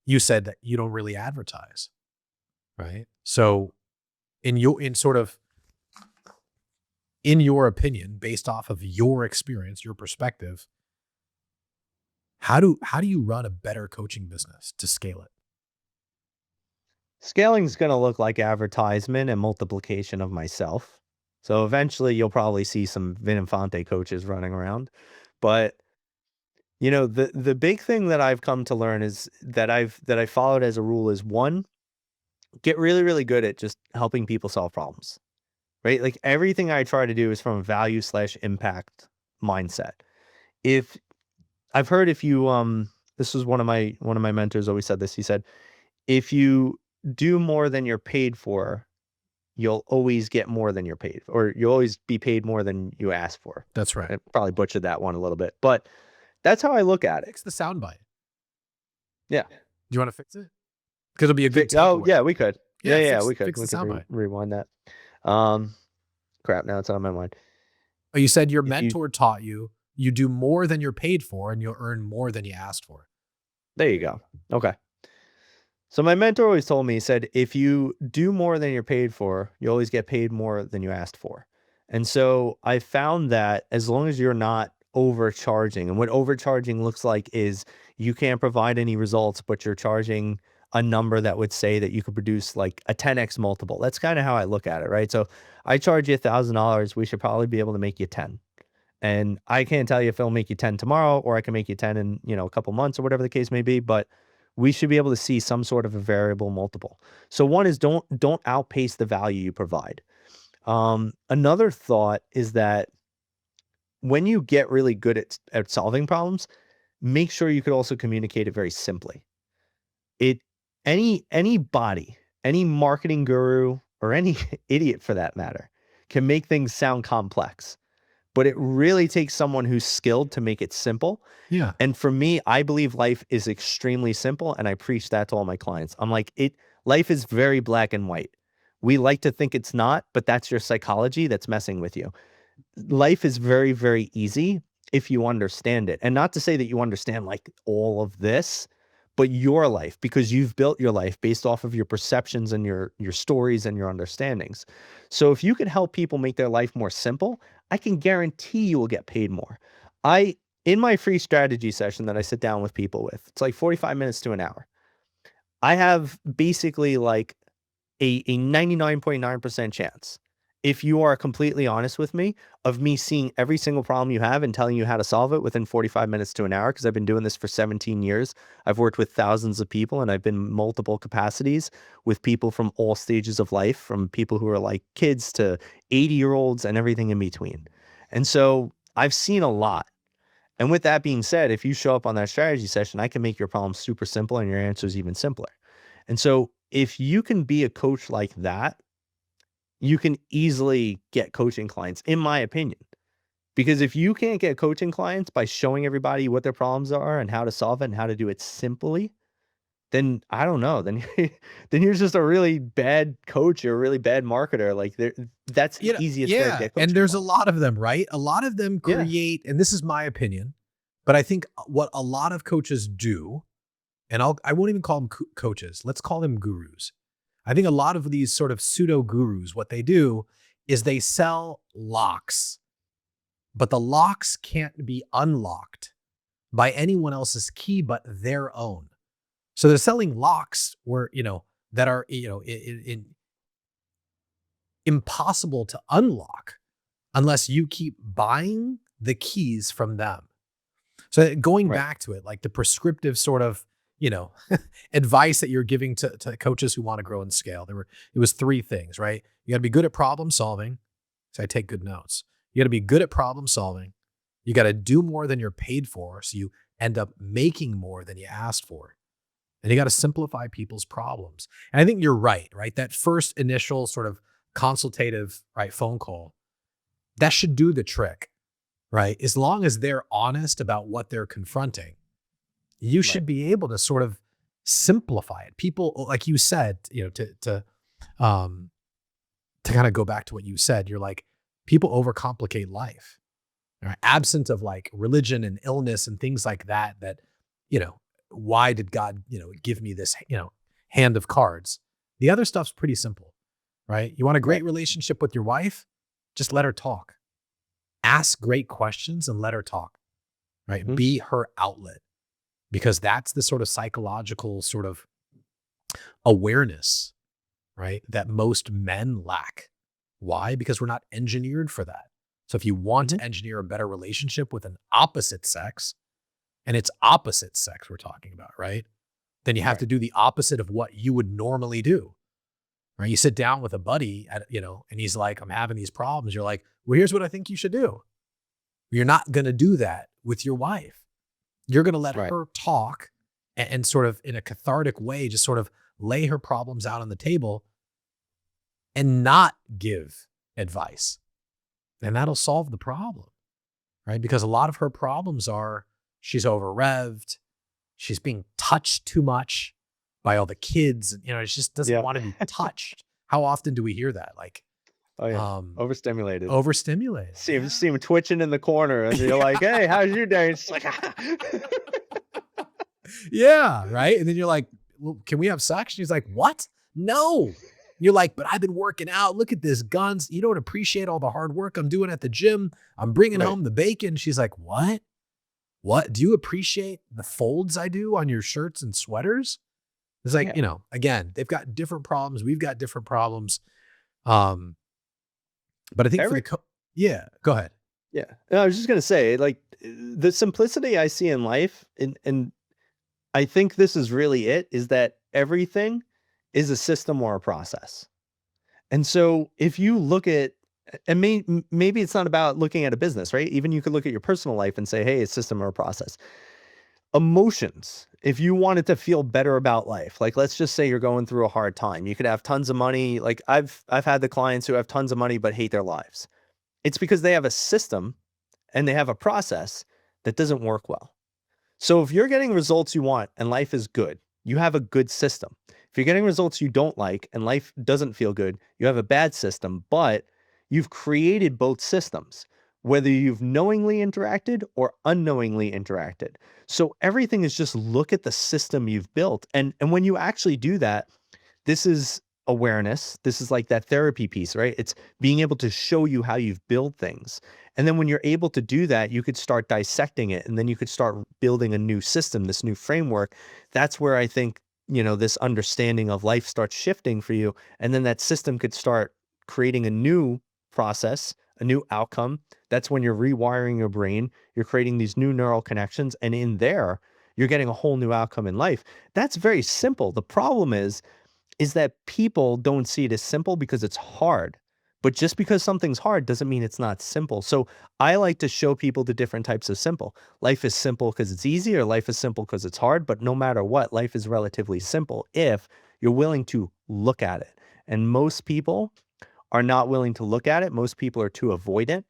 Speaker 2: you said that you don't really advertise, right? So in your opinion, based off of your experience, your perspective, how do you run a better coaching business to scale it?
Speaker 1: Scaling is going to look like advertisement and multiplication of myself. So eventually you'll probably see some Infante coaches running around. But the big thing that I've come to learn is that I followed as a rule is one, get really, really good at just helping people solve problems. Right? Like everything I try to do is from a value/impact mindset. If I've heard if you this was one of my mentors always said this. He said, if you do more than you're paid for, you'll always get more than you're paid, or you'll always be paid more than you asked for.
Speaker 2: That's right.
Speaker 1: I probably butchered that one a little bit, but that's how I look at it.
Speaker 2: Fix the soundbite.
Speaker 1: Yeah.
Speaker 2: Do you want to fix it? Because it'll be a good
Speaker 1: Oh,
Speaker 2: takeaway.
Speaker 1: yeah, we could. Yeah,
Speaker 2: Yeah,
Speaker 1: yeah,
Speaker 2: fix
Speaker 1: we could.
Speaker 2: fix the
Speaker 1: We could
Speaker 2: soundbite.
Speaker 1: rewind that. Um, crap, now it's on my mind.
Speaker 2: Oh, you said your
Speaker 1: If you
Speaker 2: mentor taught you you do more than you're paid for and you'll earn more than you asked for.
Speaker 1: There you go. Okay. So my mentor always told me, he said, if you do more than you're paid for, you always get paid more than you asked for. And so I found that as long as you're not overcharging, and what overcharging looks like is you can't provide any results, but you're charging a number that would say that you could produce like a 10x multiple. That's kind of how I look at it, right? So I charge you $1,000, we should probably be able to make you 10. And I can't tell you if it'll make you 10 tomorrow or I can make you 10 in, a couple months or whatever the case may be, but we should be able to see some sort of a variable multiple. So one is don't outpace the value you provide. Another thought is that when you get really good at solving problems, make sure you could also communicate it very simply. It anybody, any marketing guru or any idiot for that matter, can make things sound complex, but it really takes someone who's skilled to make it simple.
Speaker 2: Yeah.
Speaker 1: And for me, I believe life is extremely simple, and I preach that to all my clients. I'm like, life is very black and white. We like to think it's not, but that's your psychology that's messing with you. Life is very, very easy if you understand it. And not to say that you understand like all of this, but your life, because you've built your life based off of your perceptions and your stories and your understandings. So if you can help people make their life more simple, I can guarantee you will get paid more. I In my free strategy session that I sit down with people with, it's like 45 minutes to an hour. I have basically like a 99.9% chance, if you are completely honest with me, of me seeing every single problem you have and telling you how to solve it within 45 minutes to an hour, because I've been doing this for 17 years. I've worked with thousands of people, and I've been in multiple capacities with people from all stages of life, from people who are like kids to 80-year-olds and everything in between. And so I've seen a lot. And with that being said, if you show up on that strategy session, I can make your problem super simple and your answers even simpler. And so if you can be a coach like that, you can easily get coaching clients, in my opinion. Because if you can't get coaching clients by showing everybody what their problems are and how to solve it and how to do it simply, then I don't know. Then then you're just a really bad coach or a really bad marketer. Like that's the easiest way to
Speaker 2: Yeah,
Speaker 1: get
Speaker 2: and
Speaker 1: coaching
Speaker 2: there's a
Speaker 1: clients.
Speaker 2: lot of them, right? A lot of them
Speaker 1: Yeah.
Speaker 2: create, and this is my opinion, but I think what a lot of coaches do, and I won't even call them coaches. Let's call them gurus. I think a lot of these sort of pseudo gurus, what they do is they sell locks, but the locks can't be unlocked by anyone else's key but their own. So they're selling locks where, that are, impossible to unlock unless you keep buying the keys from them. So going
Speaker 1: Right.
Speaker 2: back to it, like the prescriptive sort of, you know, advice that you're giving to coaches who want to grow and scale, it was three things, right? You got to be good at problem solving. So I take good notes. You got to be good at problem solving. You got to do more than you're paid for. So you end up making more than you asked for. And you got to simplify people's problems. And I think you're right, right? That first initial sort of consultative, right, phone call, that should do the trick, right? As long as they're honest about what they're confronting, you
Speaker 1: Right.
Speaker 2: should be able to sort of simplify it. People, like you said, um, to kind of go back to what you said, you're like, people overcomplicate life, right? Absent of like religion and illness and things like that, you know, why did God, give me this, hand of cards? The other stuff's pretty simple, right? You want a great
Speaker 1: Right.
Speaker 2: relationship with your wife? Just let her talk. Ask great questions and let her talk, right?
Speaker 1: Mhm.
Speaker 2: Be her outlet, because that's the sort of psychological sort of awareness, right? That most men lack. Why? Because we're not engineered for that. So if you want
Speaker 1: Mhm.
Speaker 2: to engineer a better relationship with an opposite sex, and it's opposite sex we're talking about, right? Then you have
Speaker 1: Right.
Speaker 2: to do the opposite of what you would normally do, right? You sit down with a buddy and he's like, I'm having these problems. You're like, well, here's what I think you should do. You're not going to do that with your wife. You're going to let
Speaker 1: Right.
Speaker 2: her talk and sort of in a cathartic way, just sort of lay her problems out on the table and not give advice. And that'll solve the problem, right? Because a lot of her problems are she's over revved, she's being touched too much by all the kids. She just doesn't
Speaker 1: Yeah.
Speaker 2: want to be touched. How often do we hear that? Like,
Speaker 1: Oh yeah.
Speaker 2: um,
Speaker 1: Overstimulated.
Speaker 2: overstimulated.
Speaker 1: See
Speaker 2: Yeah.
Speaker 1: him twitching in the corner, and you're like, "Hey, how's your day?" It's like,
Speaker 2: Yeah. Right. And then you're like, well, can we have sex? She's like, what? No. You're like, but I've been working out. Look at this guns. You don't appreciate all the hard work I'm doing at the gym. I'm bringing
Speaker 1: right.
Speaker 2: home the bacon. She's like, what? What? Do you appreciate the folds I do on your shirts and sweaters? It's like,
Speaker 1: Yeah.
Speaker 2: again, they've got different problems. We've got different problems. Um, but I think for
Speaker 1: Every
Speaker 2: yeah, go ahead.
Speaker 1: Yeah. No, I was just gonna say, like, the simplicity I see in life, and I think this is really it, is that everything is a system or a process. And so if you look at and maybe it's not about looking at a business, right? Even you could look at your personal life and say, "Hey, it's system or a process." Emotions, if you wanted to feel better about life, like, let's just say you're going through a hard time, you could have tons of money. Like, I've had the clients who have tons of money but hate their lives. It's because they have a system and they have a process that doesn't work well. So if you're getting results you want and life is good, you have a good system. If you're getting results you don't like and life doesn't feel good, you have a bad system, but you've created both systems, whether you've knowingly interacted or unknowingly interacted. So everything is just look at the system you've built. And when you actually do that, this is awareness. This is like that therapy piece, right? It's being able to show you how you've built things. And then when you're able to do that, you could start dissecting it and then you could start building a new system, this new framework. That's where I think, this understanding of life starts shifting for you. And then that system could start creating a new process, a new outcome. That's when you're rewiring your brain, you're creating these new neural connections. And in there, you're getting a whole new outcome in life. That's very simple. The problem is that people don't see it as simple because it's hard. But just because something's hard doesn't mean it's not simple. So I like to show people the different types of simple. Life is simple because it's easy, or life is simple because it's hard. But no matter what, life is relatively simple if you're willing to look at it. And most people are not willing to look at it. Most people are too avoidant.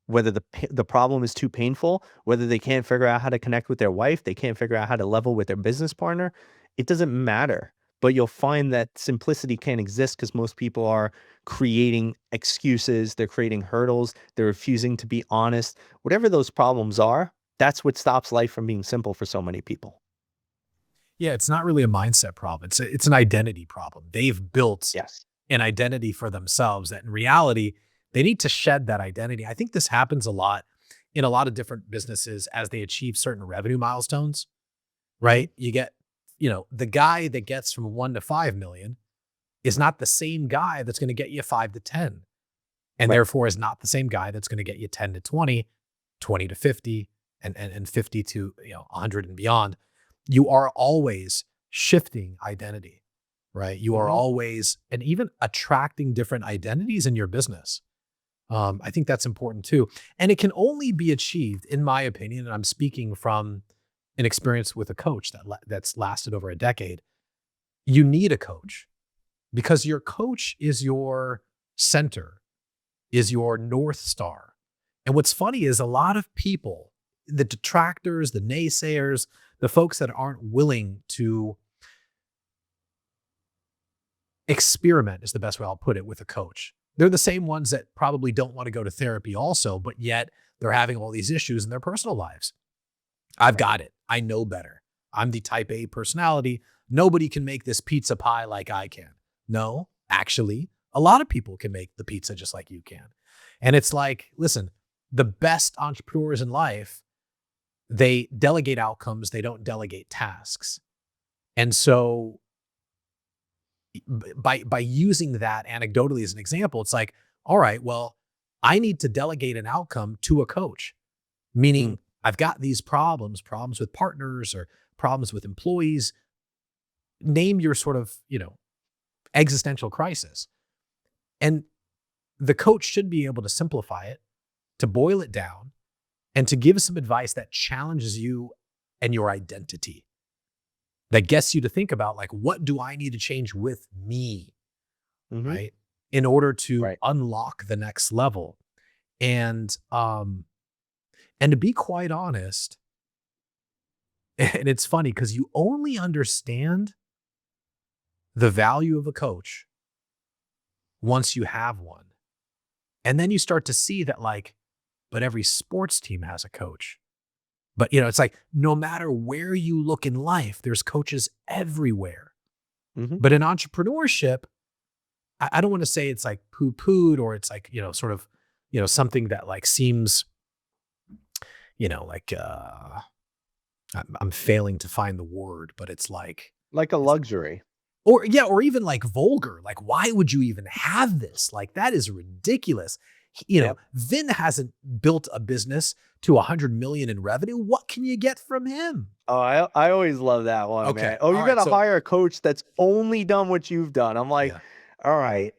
Speaker 1: Whether the problem is too painful, whether they can't figure out how to connect with their wife, they can't figure out how to level with their business partner. it doesn't matter. But you'll find that simplicity can't exist because most people are creating excuses, they're creating hurdles, they're refusing to be honest. Whatever those problems are, that's what stops life from being simple for so many people.
Speaker 2: Yeah, it's not really a mindset problem. It's an identity problem. They've built
Speaker 1: Yes.
Speaker 2: an identity for themselves that in reality, they need to shed that identity. I think this happens a lot in a lot of different businesses as they achieve certain revenue milestones,
Speaker 1: Mhm.
Speaker 2: right? You get, the guy that gets from 1 to 5 million is not the same guy that's going to get you 5 to 10, and
Speaker 1: Right.
Speaker 2: therefore is not the same guy that's going to get you 10 to 20, 20 to 50, and 50 to, 100 and beyond. You are always shifting identity, right? You are
Speaker 1: Mhm.
Speaker 2: always, and even attracting different identities in your business. I think that's important too. And it can only be achieved, in my opinion, and I'm speaking from an experience with a coach that's lasted over a decade. You need a coach because your coach is your center, is your North Star. And what's funny is a lot of people, the detractors, the naysayers, the folks that aren't willing to experiment is the best way I'll put it with a coach. They're the same ones that probably don't want to go to therapy also, but yet they're having all these issues in their personal lives. I've
Speaker 1: Right.
Speaker 2: got it. I know better. I'm the type A personality. Nobody can make this pizza pie like I can. No, actually, a lot of people can make the pizza just like you can. And it's like, listen, the best entrepreneurs in life, they delegate outcomes, they don't delegate tasks. And so by using that anecdotally as an example, it's like, all right, well, I need to delegate an outcome to a coach,
Speaker 1: Mm.
Speaker 2: meaning I've got these problems with partners or problems with employees. Name your sort of, existential crisis. And the coach should be able to simplify it, to boil it down, and to give some advice that challenges you and your identity, that gets you to think about, like, what do I need to change with me,
Speaker 1: Mhm.
Speaker 2: right? In order to
Speaker 1: Right.
Speaker 2: unlock the next level. And and to be quite honest, and it's funny because you only understand the value of a coach once you have one. And then you start to see that, like, but every sports team has a coach. But it's like no matter where you look in life, there's coaches everywhere.
Speaker 1: Mhm.
Speaker 2: But in entrepreneurship, I don't want to say it's like poo-pooed or it's like, sort of, something that like seems, like I'm failing to find the word, but it's like
Speaker 1: Like a
Speaker 2: it's
Speaker 1: luxury.
Speaker 2: or yeah, or even like vulgar. Like, why would you even have this? Like, that is ridiculous.
Speaker 1: Yep.
Speaker 2: Vin hasn't built a business to 100 million in revenue. What can you get from him?
Speaker 1: Oh, I always love that one,
Speaker 2: Okay.
Speaker 1: man. "Oh,
Speaker 2: All
Speaker 1: you
Speaker 2: right.
Speaker 1: gotta
Speaker 2: So
Speaker 1: hire a coach that's only done what you've done." I'm like,
Speaker 2: yeah.
Speaker 1: "Alright.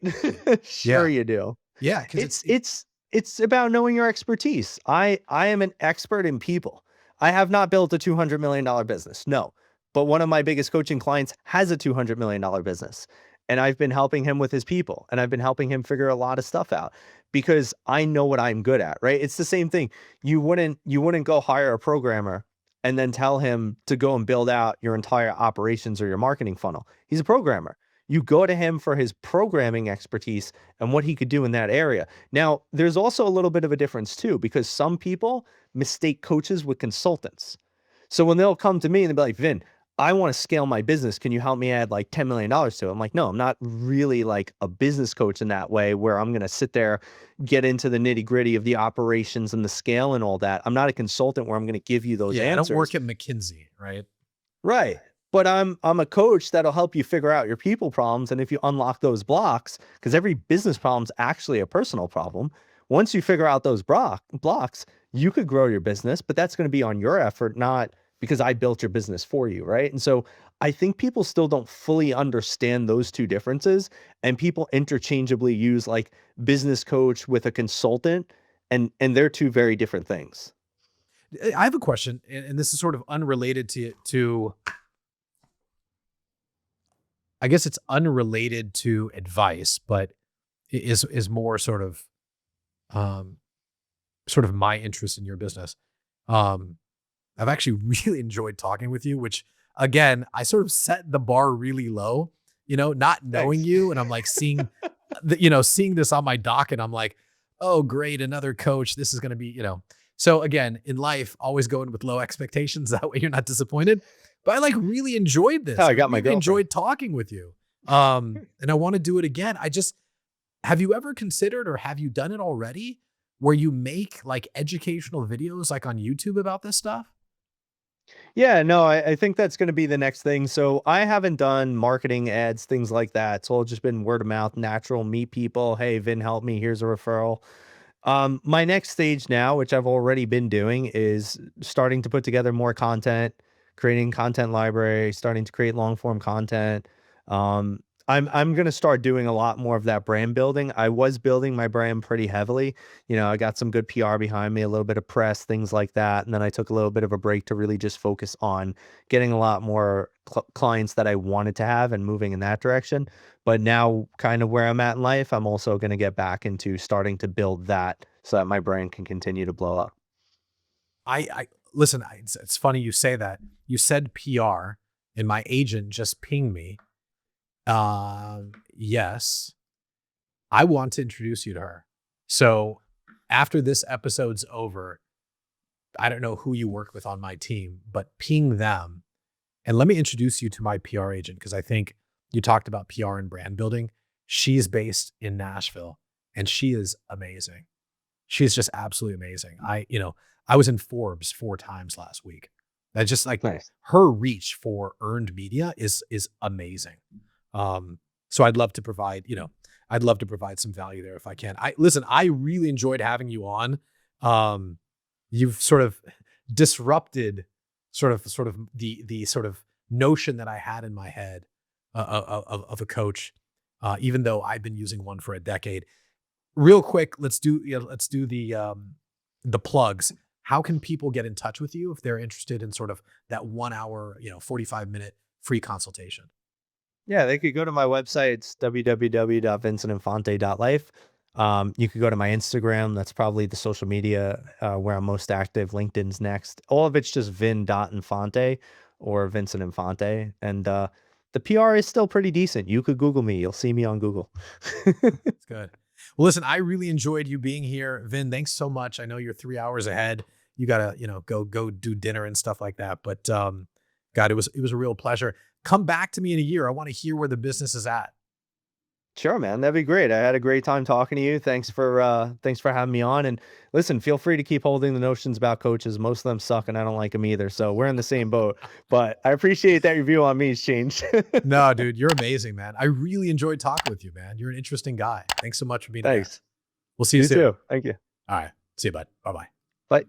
Speaker 1: Sure
Speaker 2: Yeah.
Speaker 1: you do."
Speaker 2: Yeah. Cause
Speaker 1: It's it's it's about knowing your expertise. I am an expert in people. I have not built a $200 million business, no, but one of my biggest coaching clients has a $200 million business, and I've been helping him with his people, and I've been helping him figure a lot of stuff out because I know what I'm good at, right? It's the same thing. You wouldn't go hire a programmer and then tell him to go and build out your entire operations or your marketing funnel. He's a programmer. You go to him for his programming expertise and what he could do in that area. Now, there's also a little bit of a difference too, because some people mistake coaches with consultants. So when they'll come to me and they'll be like, Vin, I want to scale my business. Can you help me add like $10 million to it? I'm like, no, I'm not really like a business coach in that way where I'm going to sit there, get into the nitty gritty of the operations and the scale and all that. I'm not a consultant where I'm going to give you those
Speaker 2: yeah, I don't
Speaker 1: answers.
Speaker 2: work at McKinsey, right?
Speaker 1: Right. But I'm a coach that'll help you figure out your people problems, and if you unlock those blocks, because every business problem is actually a personal problem. Once you figure out those blocks, you could grow your business, but that's going to be on your effort, not because I built your business for you, right? And so I think people still don't fully understand those two differences, and people interchangeably use like business coach with a consultant, and they're two very different things.
Speaker 2: I have a question, and this is sort of unrelated to I guess it's unrelated to advice, but is more um sort of my interest in your business. Um I've actually really enjoyed talking with you, which again, I sort of set the bar really low, not knowing
Speaker 1: Thanks.
Speaker 2: you. And I'm like seeing, seeing this on my docket. I'm like, oh, great. Another coach. This is going to be. So again, in life, always go in with low expectations. That way you're not disappointed. But I like really enjoyed
Speaker 1: How
Speaker 2: this.
Speaker 1: I
Speaker 2: I
Speaker 1: got my
Speaker 2: really
Speaker 1: girlfriend.
Speaker 2: enjoyed talking with you. And I want to do it again. Have you ever considered or have you done it already where you make like educational videos like on YouTube about this stuff?
Speaker 1: Yeah, no, I think that's gonna be the next thing. So I haven't done marketing ads, things like that. It's all just been word of mouth, natural, meet people. Hey, Vin, help me. Here's a referral. My next stage now, which I've already been doing, is starting to put together more content, creating content library, starting to create long form content. Um, I'm gonna start doing a lot more of that brand building. I was building my brand pretty heavily. I got some good PR behind me, a little bit of press, things like that, and then I took a little bit of a break to really just focus on getting a lot more clients that I wanted to have and moving in that direction. But now, kind of where I'm at in life, I'm also going to get back into starting to build that so that my brand can continue to blow up.
Speaker 2: I listen, it's funny you say that. You said PR and my agent just pinged me. Yes, I want to introduce you to her. So after this episode's over, I don't know who you work with on my team, but ping them and let me introduce you to my PR agent because I think you talked about PR and brand building. She's based in Nashville and she is amazing. She's just absolutely amazing. I was in Forbes 4 times last week. That's just like
Speaker 1: Nice.
Speaker 2: her reach for earned media is amazing. So I'd love to provide some value there if I can. I really enjoyed having you on. Um, you've sort of disrupted sort of the sort of notion that I had in my head of a coach, even though I've been using one for a decade. Real quick, let's do the plugs. How can people get in touch with you if they're interested in sort of that 1 hour, 45-minute free consultation?
Speaker 1: Yeah, they could go to my website. It's www.vincentandfante.life. You could go to my Instagram. That's probably the social media where I'm most active. LinkedIn's next. All of it's just vin.infante or Vincent Infante. And the PR is still pretty decent. You could Google me. You'll see me on Google.
Speaker 2: It's good. Well, listen, I really enjoyed you being here. Vin, thanks so much. I know you're 3 hours ahead. You gotta, go do dinner and stuff like that. But God, it was a real pleasure. Come back to me in a year. I want to hear where the business is at.
Speaker 1: Sure, man. That'd be great. I had a great time talking to you. Thanks for having me on. And listen, feel free to keep holding the notions about coaches. Most of them suck and I don't like them either. So we're in the same boat. But I appreciate that your view on me has changed.
Speaker 2: No, dude, you're amazing, man. I really enjoyed talking with you, man. You're an interesting guy. Thanks so much for being a guest.
Speaker 1: Thanks.
Speaker 2: We'll see you
Speaker 1: You
Speaker 2: soon.
Speaker 1: too. Thank you.
Speaker 2: All right. See you, bud. Bye bye.
Speaker 1: Bye.